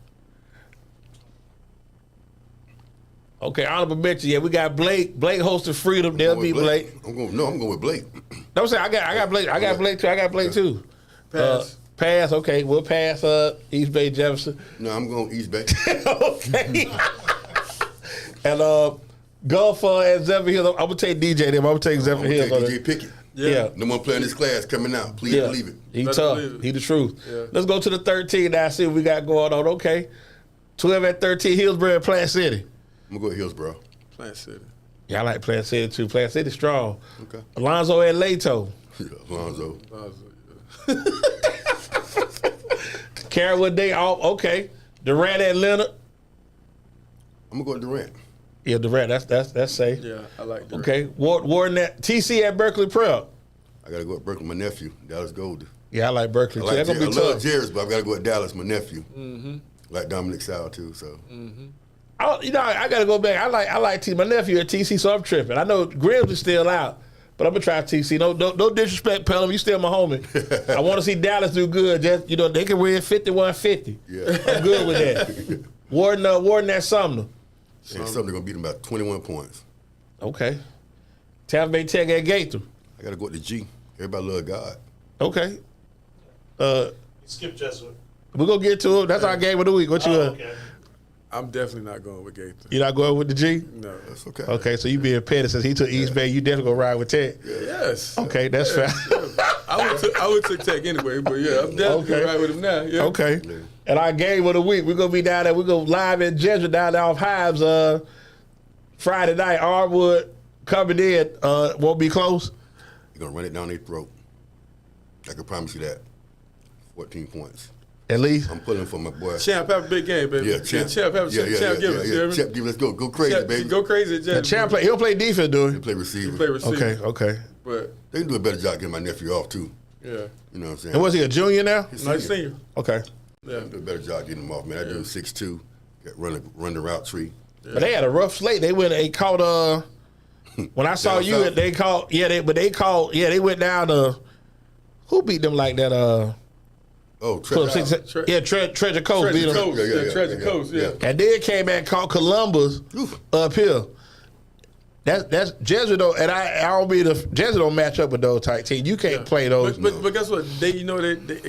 Okay, honorable mention. Yeah, we got Blake. Blake hosting Freedom. They'll beat Blake. I'm going with Blake. No, I'm saying I got Blake. I got Blake too. I got Blake too. Pass. Okay, we'll pass. East Bay Jefferson. No, I'm going East Bay. Okay. And Gulf at Zephyr Hills. I'm gonna take DJ them. I'm gonna take Zephyr Hills. DJ Pickett. Yeah. No one playing this class coming out. Please believe it. He tough. He the truth. Yeah. Let's go to the 13 now. See what we got going on. Okay. 12 at 13. Hillsborough and Plant City. I'm going to go to Hillsborough. Plant City. Yeah, I like Plant City too. Plant City strong. Okay. Alonzo at Lato. Yeah, Alonzo. Carrollwood Day off. Okay. Durant at Leonard. I'm going to go to Durant. Yeah, Durant. That's safe. Yeah, I like Durant. Okay. Warden at TC at Berkeley Prep. I got to go with Berkeley, my nephew, Dallas Golden. Yeah, I like Berkeley too. That's gonna be tough. I love Jerry's, but I've got to go with Dallas, my nephew. Mm-hmm. Like Dominic Sal too. So. Mm-hmm. I got to go back. I like my nephew at TC, so I'm tripping. I know Gribbs is still out, but I'm gonna try TC. No disrespect, Pelham. You still my homie. I want to see Dallas do good. Just they can win 51-50. Yeah, I'm good with that. Warden at Sumner. And Sumner gonna beat them about 21 points. Okay. Tampa Bay Tech at Gator. I got to go with the G. Everybody love God. Okay. Skip Jesuit. We're going to get to it. That's our game of the week. What you Okay. I'm definitely not going with Gator. You not going with the G? No. That's okay. Okay, so you being petty since he took East Bay, you definitely going to ride with Tech. Yes. Okay, that's fair. I would take Tech anyway, but yeah, I'm definitely Okay. right with him now. Yeah. Okay. And our game of the week, we're going to be down there. We're going to live in Jesuit down there off Hives Friday night. Armwood coming in. Won't be close. You're going to run it down their throat. I can promise you that. 14 points. At least. I'm pulling for my boy. Champ, have a big game, baby. Yeah, Champ. Champ, have a champ give us. Yeah. Champ, give us go. Go crazy, Champ, baby. go crazy, at Jesuit. Champ he'll play defense, do They he? play receiver. Play receiver. Okay. But They can do a better job getting my nephew off, too. yeah, You know what I'm saying? And was he a junior now? nice senior. Okay. Yeah. Do a better job getting him off, man. That dude 6'2", run the route tree. But they had a rough slate. They caught when I saw Down you, south? they called. They went down to who beat them like that? Oh, Club Trigg. 6. Treasure Coast beat Treasure them. Coast. Yeah, Treasure Coast. Yeah. And then came back and caught Columbus Oof. up here. That's Jesuit though, and I don't be the Jesuit don't match up with those type teams. You can't play those. But guess what? They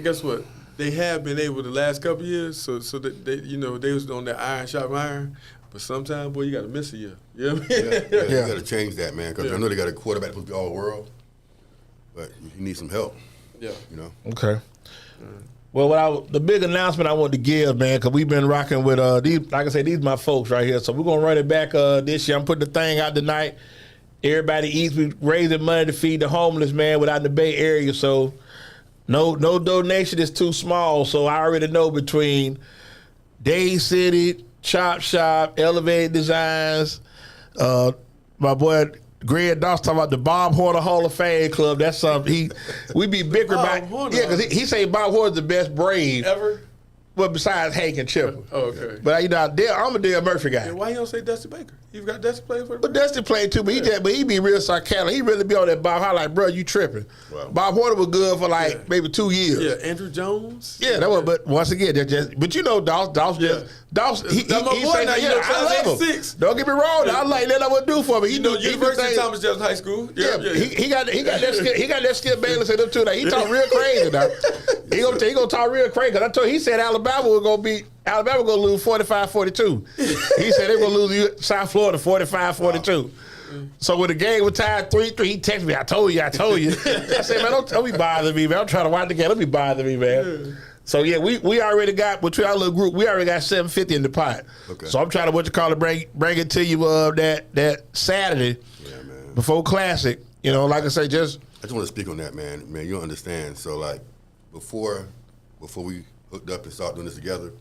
guess what? They have been able the last couple of years. So that they was on that iron sharp iron. But sometimes, boy, you got to miss a year. You know what I mean? Yeah. Yeah. You got to change that, man, because I know they got a quarterback supposed to be all world, but you need some help. Yeah. You know. Okay. Well, the big announcement I want to give, man, because we've been rocking with these. Like I say, these my folks right here. So we're gonna run it back this year. I'm putting the thing out tonight. Everybody eats. We raising money to feed the homeless, man, without the Bay Area. So no donation is too small. So I already know between Day City, Chop Shop, Elevated Designs, my boy Greg Dawson talking about the Bob Horner Hall of Fame Club. That's something we be bickering Bob about. Horner. Yeah, because he say Bob Horner's the best Brave. Ever? Well, besides Hank and Chipper. Oh, okay. But I'm a Dale Murphy guy. And why you don't say Dusty Baker? You've got Dusty playing for the But Dusty played too, but he be real sarcastic. He really be on that Bob Horner like, bro, you tripping. Wow. Bob Horner was good for like Yeah. maybe 2 years. Yeah, Andrew Jones. Yeah, that was. But once again, they're just. But you know, Dawson. Yeah. Dawson. He That's my boy say, now, you know, I love him. 86. Don't get me wrong. I like that. I would do for me. You know, he do University things- of Thomas Jefferson High School. Yeah, he got that skill. He got that skill Bayless in him too. Like, he talk real crazy now. He gonna talk real crazy. Cause I told he said Alabama gonna lose 45-42. He said they gonna lose South Florida 45-42. So when the game was tied 3-3, he texted me. I told you. I said, man, don't be bothering me, man. I'm trying to watch the game. Don't be bothering me, man. So yeah, we already got between our little group. We already got $750 in the pot. Okay. So I'm trying to bring it to you that Saturday Man. before Classic. You know, like I say, just I just want to speak on that, man. Man, you don't understand. So like before we hooked up and started doing this together,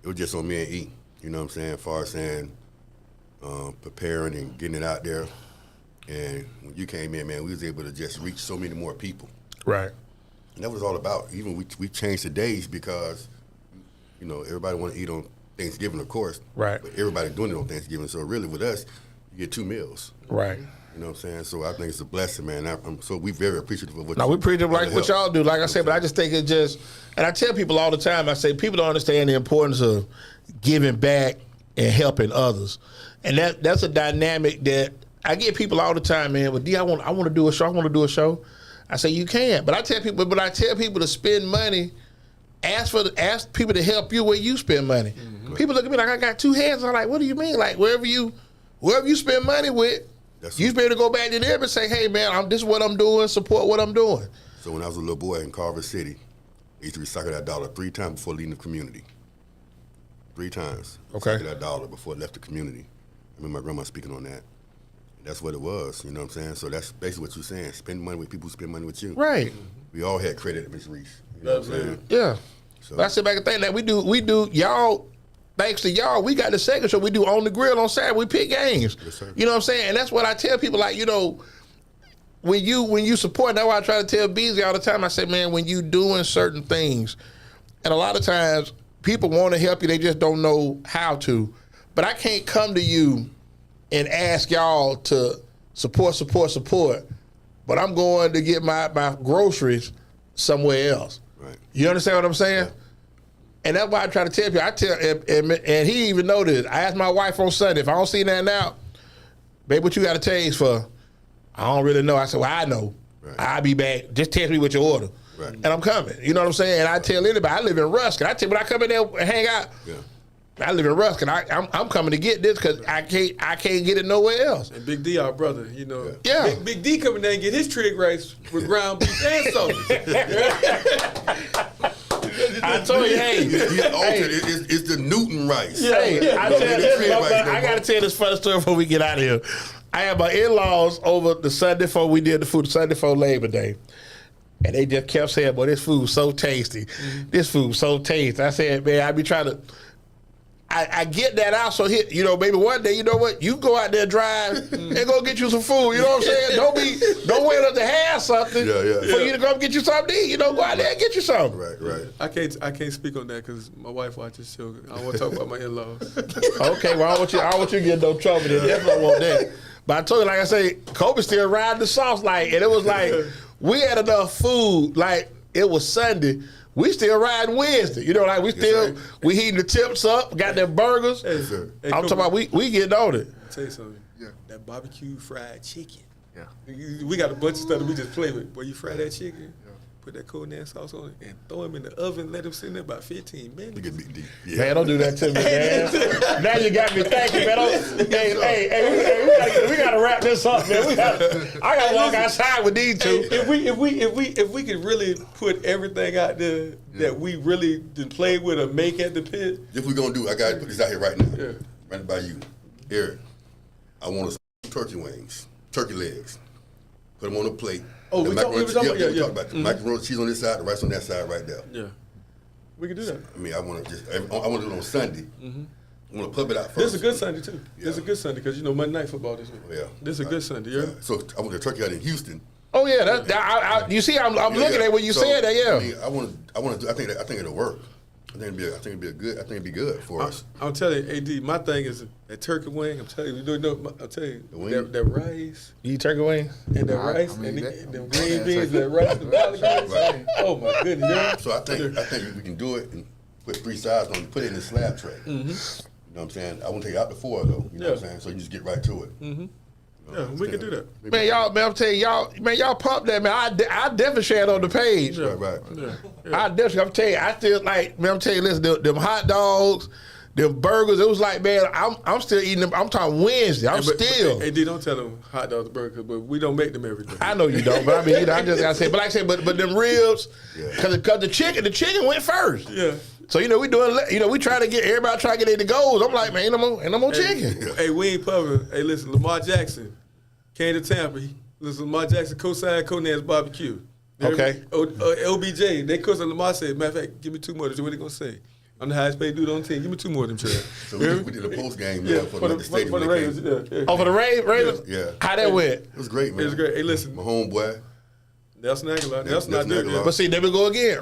it was just on me and E. You know what I'm saying? As far as saying preparing and getting it out there. And when you came in, man, we was able to just reach so many more people. right. And that was all about. Even we changed the days because, you know, everybody want to eat on Thanksgiving, of course. Right. But everybody doing it on Thanksgiving. So really with us, you get 2 meals. Right. You know what I'm saying? So I think it's a blessing, man. We very appreciative of what No, we preach it like what y'all do. Like I said, but I just think it just, and I tell people all the time, I say people don't understand the importance of giving back and helping others. And that's a dynamic that I get people all the time, man. But D, I want to do a show. I want to do a show. I say you can, but I tell people to spend money. Ask people to help you where you spend money. Mm-hmm. People look at me like I got 2 heads. I'm like, what do you mean? Like wherever you spend money with, you be able to go back to them and say, hey man, this is what I'm doing. Support what I'm doing. So when I was a little boy in Carver City, I used to recycle that dollar 3 times before leaving the community. 3 times. Okay. Recycle that dollar before it left the community. I remember my grandma speaking on that. That's what it was, you know what I'm saying? So that's basically what you're saying. Spend money with people who spend money with you. Right. We all had credit at Miss Reese. You know what I'm saying? Yeah. So, But I sit back and think that we do y'all, thanks to y'all, we got the second show. We do On the Grill on Saturday. We pick games. Yes, sir. You know what I'm saying? And that's what I tell people, like, you know, when you support, that's why I try to tell BZ all the time. I say, man, when you doing certain things, and a lot of times people want to help you, they just don't know how to. But I can't come to you and ask y'all to support, but I'm going to get my groceries somewhere else. Right. You understand what I'm saying? Yeah. And that's why I try to tell people. And he even know this. I asked my wife on Sunday, if I don't see nothing out, babe, what you got to taste for I don't really know. I said, well, I know. Right. I'll be back. Just text me what you order. Right. And I'm coming. You know what I'm saying? And I tell anybody, I live in Ruskin. I tell when I come in there and hang out, Yeah. I live in Ruskin. I'm coming to get this because I can't get it nowhere else. And Big D, our brother, you know. Yeah. Big D coming there and get his Trigg rice with ground beef and sausage. I told you, hey, It's the Newton rice. hey, I I got to tell you this funny story before we get out of here. I had my in-laws over the Sunday before we did the food, the Sunday before Labor Day. And they just kept saying, boy, this food's so tasty. This food's so tasty. I said, man, I be trying to, I get that out. So, here, you know, maybe one day, you know what? You go out there, drive, and go get you some food. You know what I'm saying? Don't wait up to have something for you to come get you something to eat. You know, go out there and get you something. Right. I can't speak on that because my wife watches show. I don't want to talk about my in-laws. Okay, well, I don't want you to get in no trouble. Then definitely want that. But I told you, like I say, Kobe still riding the sauce, like, and it was like we had enough food. Like it was Sunday, we still riding Wednesday. You know, like we heating the tips up, got them burgers. Hey, I'm Kobe, talking about we getting on it. I'll tell you something. Yeah. That barbecue fried chicken. Yeah. We got a bunch of stuff that we just play with. Boy, you fry that chicken, put that cognac sauce on it, and throw them in the oven. Let them sit in there about 15 minutes. Look at Big D. Yeah. Man, don't do that to me, man. Now you got me thinking, man. Hey, we gotta wrap this up, man. I gotta walk outside with these two. If we could really put everything out there that we really did play with or make at the pit. If we're gonna do, I gotta put this out here right now. Yeah. Right by you, Eric. I want some turkey wings, turkey legs. Put them on a plate. Oh, we talking about the macaroni cheese on this side, the rice on that side, right there. Yeah, we can do that. I mean, I want to do it on Sunday. I want to pub it out first. This is a good Sunday too. Yeah. This is a good Sunday because you know Monday Night Football this week. Yeah. This is a good Sunday. Yeah. So I want the turkey out in Houston. Oh yeah, you see, I'm looking at what you said there. Yeah. I mean, I want to. I think it'll work. I think it'd be good for us. I'm telling you, AD, my thing is that turkey wing. I'm telling you, I'll tell you, that rice You eat turkey wing? and that rice and them green beans, that rice, the collard greens. Right. Oh my goodness, yeah. So I think we can do it and put 3 sides on it, put it in the slab tray. You know what I'm saying? I want to take it out the 4 though. You know what I'm saying? So you just get right to it. Yeah, we can do that. Man, I'm telling y'all pump that, man. I definitely share it on the page. Right. Yeah. I definitely, I'm telling you, I still like, man, I'm telling you, listen, them hot dogs, them burgers, it was like, man, I'm still eating them. I'm talking Wednesday. Still. AD, don't tell them hot dogs, burgers, but we don't make them every day. I know you don't, but I mean, I just gotta say, but like I said, but them ribs, because the chicken went first. Yeah. So we try to get everybody try to get their goals. I'm like, man, ain't no more chicken. Hey, we ain't pumping. Hey, listen, Lamar Jackson came to Tampa. Listen, Lamar Jackson co-signed Conan's barbecue. Okay. LBJ, they co-signed. Lamar said, matter of fact, give me 2 more. That's what they gonna say. I'm the highest paid dude on the team. Give me 2 more of them, Trigg. So we did a post game for the stadium. for the Raiders. Yeah. Oh, for the Raiders? Yeah. How that went? It was great, man. It was great. Hey, listen, My homeboy. Nelson Aguilar. Nelson Nelson not Aguilar. there. But see, there we go again.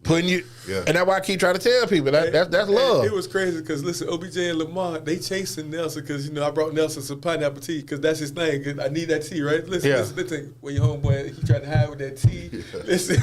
Putting you, and that's why I keep trying to tell people that's love. It was crazy because listen, OBJ and Lamar, they chasing Nelson because I brought Nelson some pineapple tea because that's his thing. 'Cause I need that tea, right? Listen. When your homeboy he tried to hide with that tea. Listen.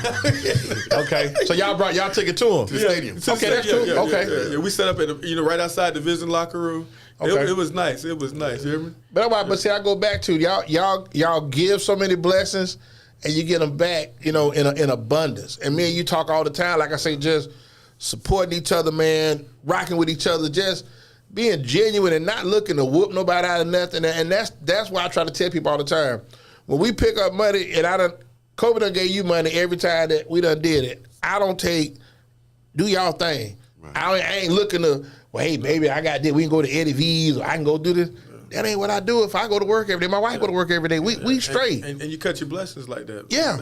Okay, so y'all took it to him. To the stadium. Okay, that's cool. Okay. Yeah, we set up at right outside the visiting locker room. Okay. It was nice. It was nice. You hear me? But see, I go back to y'all give so many blessings. And you get them back, in abundance. And me and you talk all the time, like I say, just supporting each other, man, rocking with each other, just being genuine and not looking to whoop nobody out of nothing. And that's why I try to tell people all the time. When we pick up money, and Kobe done gave you money every time that we done did it. I don't do y'all thing. Right. I ain't looking to, well, hey, baby, I got this. We can go to Eddie V's, or I can go do this. That ain't what I do. If I go to work every day, my wife go to work every day. We straight. And you cut your blessings like that. Yeah.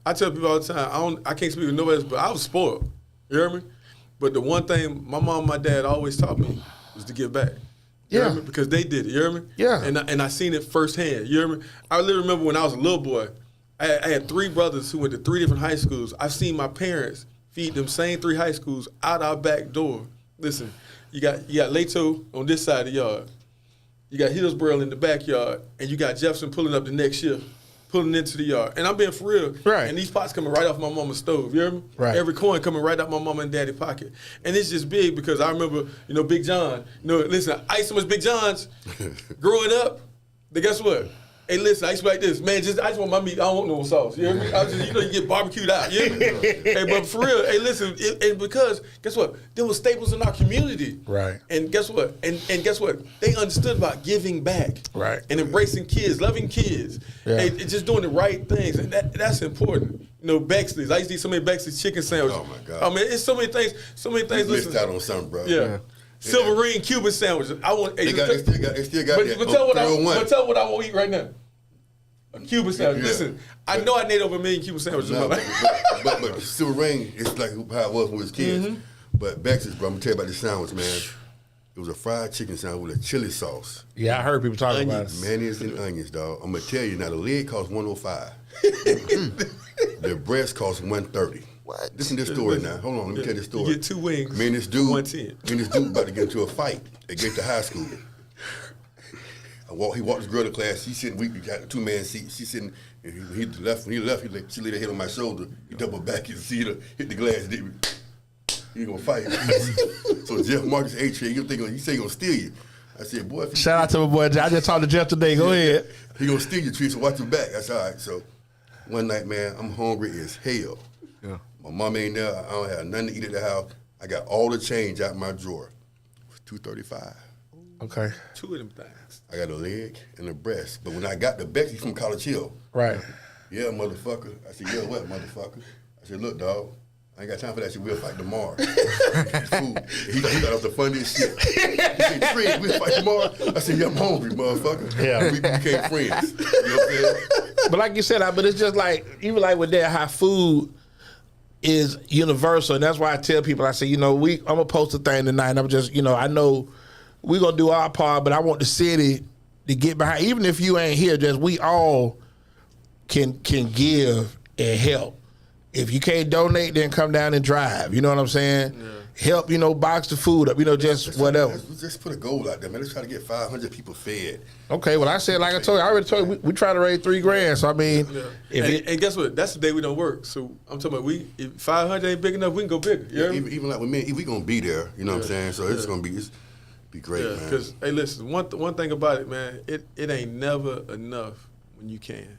I tell people all the time, I can't speak with nobody else, but I was spoiled. You hear me? But the one thing my mom and my dad always taught me was to give back. You hear me? Because they did it. You hear me? Yeah. And I seen it firsthand. You hear me? I literally remember when I was a little boy, I had 3 brothers who went to 3 different high schools. I've seen my parents feed them same 3 high schools out our back door. Listen, you got Lato on this side of the yard. You got Hillsborough in the backyard, and you got Jefferson pulling up the next shift, pulling into the yard. And I'm being for real. Right. And these pots coming right off my mama's stove. You hear me? Right. Every coin coming right out my mama and daddy pocket. And it's just big because I remember, Big John. Listen, I ate so much Big Johns growing up. But guess what? Hey, listen, I used to be like this, man. I just want my meat. I don't want no sauce. You hear me? You get barbecued out. You hear me? Hey, but for real, hey, listen, and because guess what? There were staples in our community, Right. And guess what? And guess what? They understood about giving back, Right. and embracing kids, loving kids, Yeah. hey, just doing the right things, and that's important. You know, Bexley's. I used to eat so many Bexley's chicken sandwiches. Oh, my God. I mean, it's so many things. So many things. You missed Listen, out on something, bro. yeah. Silver ring Cuban sandwiches. I want. They still got that. But tell what I 301. but tell what I want to eat right now. A Cuban sandwich. Yeah. Listen, I know I made over 1 million Cuban sandwiches in my No, life. but Silver Ring, it's like how it was when we was kids. Mm-hmm. But Bex's, bro, I'm gonna tell you about this sandwich, man. It was a fried chicken sandwich with a chili sauce, Yeah, I heard people talking about it. mayonnaise and onions, dog. I'm gonna tell you now. The leg cost $105. The breast cost $130. What? Listen to this story now. Hold on, let me tell you this story. You get 2 wings. Me and this dude, $110. about to get into a fight at Gates High School. He walked this girl to class. She sitting. We got a 2-man seat. She sitting. And he left. When he left, she laid her head on my shoulder. He doubled back. You see her hit the glass. He gonna fight. So Jeff Marcus H. He say he gonna steal you. I said, boy. Shout out to my boy. I just talked to Jeff today. Go ahead. He gonna steal your tree. So watch your back. That's all right. So one night, man, I'm hungry as hell. Yeah. My mom ain't there. I don't have nothing to eat at the house. I got all the change out my drawer. It was $235. Okay. 2 of them things. I got a leg and a breast. But when I got the Becky from College Hill, Right. yeah, motherfucker. I said, yeah, what, motherfucker? I said, look, dog, I ain't got time for that shit. We'll fight tomorrow. Food. He thought that was the funniest shit. He said, Trigg, we'll fight tomorrow. I said, yeah, I'm hungry, motherfucker. Yeah. We became friends. You know what I'm saying? But like you said, but it's just like, even like with that, how food is universal. And that's why I tell people, I say, I'm going to post a thing tonight. And I'm just, I know we're going to do our part, but I want the city to get behind. Even if you ain't here, just we all can give and help. If you can't donate, then come down and drive. You know what I'm saying? Yeah. Help, box the food up, just whatever. Let's just put a goal out there, man. Let's try to get 500 people fed. Okay, well, I already told you, we try to raise $3,000. So, I mean. Yeah. And guess what? That's the day we don't work. So, I'm talking about if 500 ain't big enough, we can go bigger. Yeah, even like with me, we going to be there. You know what I'm saying? So, it's going to be great, man. Because, hey, listen, one thing about it, man, it ain't never enough when you can.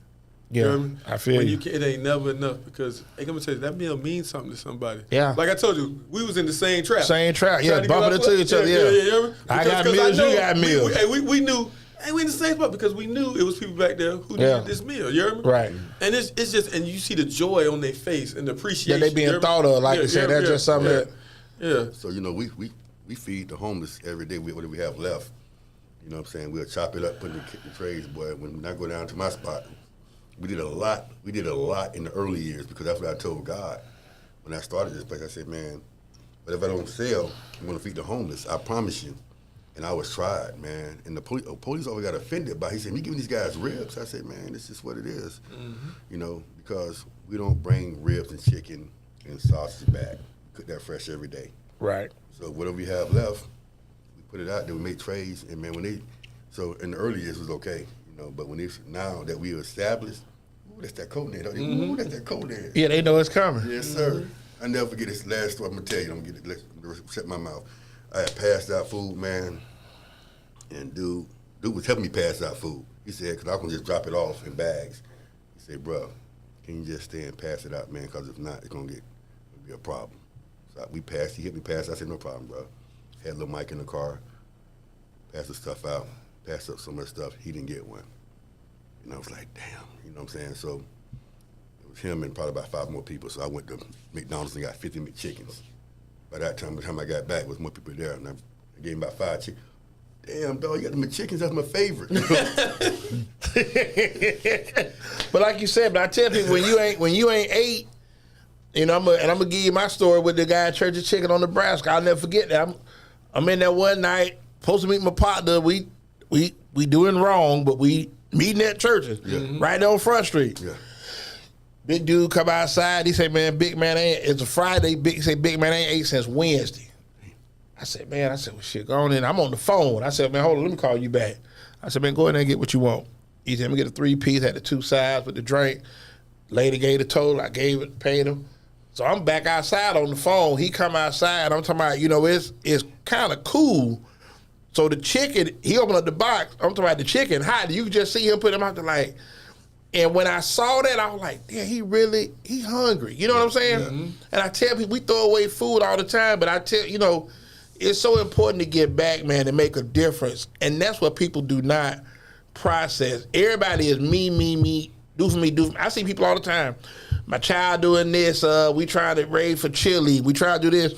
Yeah, you know what I mean? I feel when you. It ain't never enough because, hey, I'm going to tell you, that meal means something to somebody. Yeah. Like I told you, we was in the same trap. Yeah, bumping into each other, yeah. I got meals, you got meals. We knew, hey, we in the same spot because we knew it was people back there who needed this meal, you hear me? Right. And it's just, and you see the joy on their face and the appreciation. Yeah, they being thought of, like you said, that's just something that. Yeah. So, we feed the homeless every day, what do we have left? You know what I'm saying? We'll chop it up, put it in the trays, boy. When I go down to my spot, we did a lot in the early years because that's what I told God. When I started this place, I said, man, but if I don't sell, I'm going to feed the homeless. I promise you. And I was tried, man. And the police always got offended by it. He said, you giving these guys ribs? I said, man, this is what it is. Mm-hmm. Because we don't bring ribs and chicken and sausage back. Cook that fresh every day. Right. So whatever we have left, we put it out there, we make trays, and man, so in the early years it was okay, but now that we established, ooh, that's that coat there. Ooh, that's that coat there. Yeah, they know it's coming. Yes, sir. I never forget this last story. I'm gonna tell you. I'm gonna shut my mouth. I had passed out food, man, and dude was helping me pass out food. He said, "Cause I can just drop it off in bags." He said, "Bro, can you just stay and pass it out, man? Cause if not, it's gonna be a problem." So he hit me pass. I said, "No problem, bro." Had little Mike in the car, passed the stuff out, passed up so much stuff. He didn't get one. And I was like, damn, you know what I'm saying? So it was him and probably about 5 more people. So I went to McDonald's and got 50 McChickens. By the time I got back, there was more people there, and I gave him about 5 chickens. Damn, dog, you got the McChickens, that's my favorite. But like you said, I tell people when you ain't ate, I'm gonna give you my story with the guy at Church of Chicken on Nebraska. I'll never forget that. I'm in there one night, supposed to meet my partner. We doing wrong, but we meeting at churches right there on Front Street. Yeah. Big dude come outside. He say, "Man, big man it's a Friday." He say, "Big man ain't ate since Wednesday." I said, "Well, shit, go on in." I'm on the phone. I said, "Man, hold on, let me call you back." I said, "Man, go in there and get what you want." He said, "Let me get a 3-piece." Had the 2 sides with the drink. Lady gave the total. I gave it, paid him. So I'm back outside on the phone. He come outside. I'm talking about, it's kind of cool So the chicken, he opened up the box. I'm talking about the chicken hot. You could just see him put him out there like. And when I saw that, I was like, damn, he hungry. You know what I'm saying? Mm-hmm. And I tell people, we throw away food all the time, but I tell, it's so important to get back, man, and make a difference. And that's what people do not process. Everybody is me, do for me. I see people all the time. My child doing this, we trying to raise for chili, we try to do this.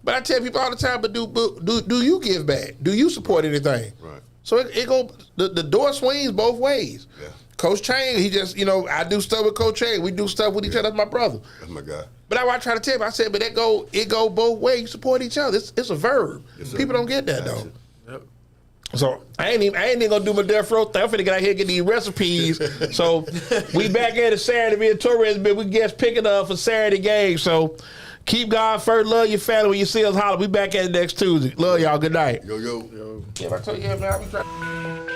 But I tell people all the time, but do you give back? Do you support anything? Right. So the door swings both ways. Yeah. Coach Chang, he just, I do stuff with Coach Chang. We do stuff with each other. That's my brother. That's my guy. But I try to tell you, I said, but it go both ways. You support each other. It's a verb. Yes, people don't get that, though. Yep. So I ain't even gonna do my death row thing. I'm finna get out here and get these recipes. So we back at it Saturday. Me and Torres, but we guess picking up for Saturday game. So keep God first. Love your family. When you see us holler, we back at it next Tuesday. Love y'all. Good night. Yo. Yeah, I told you, man, I be trying.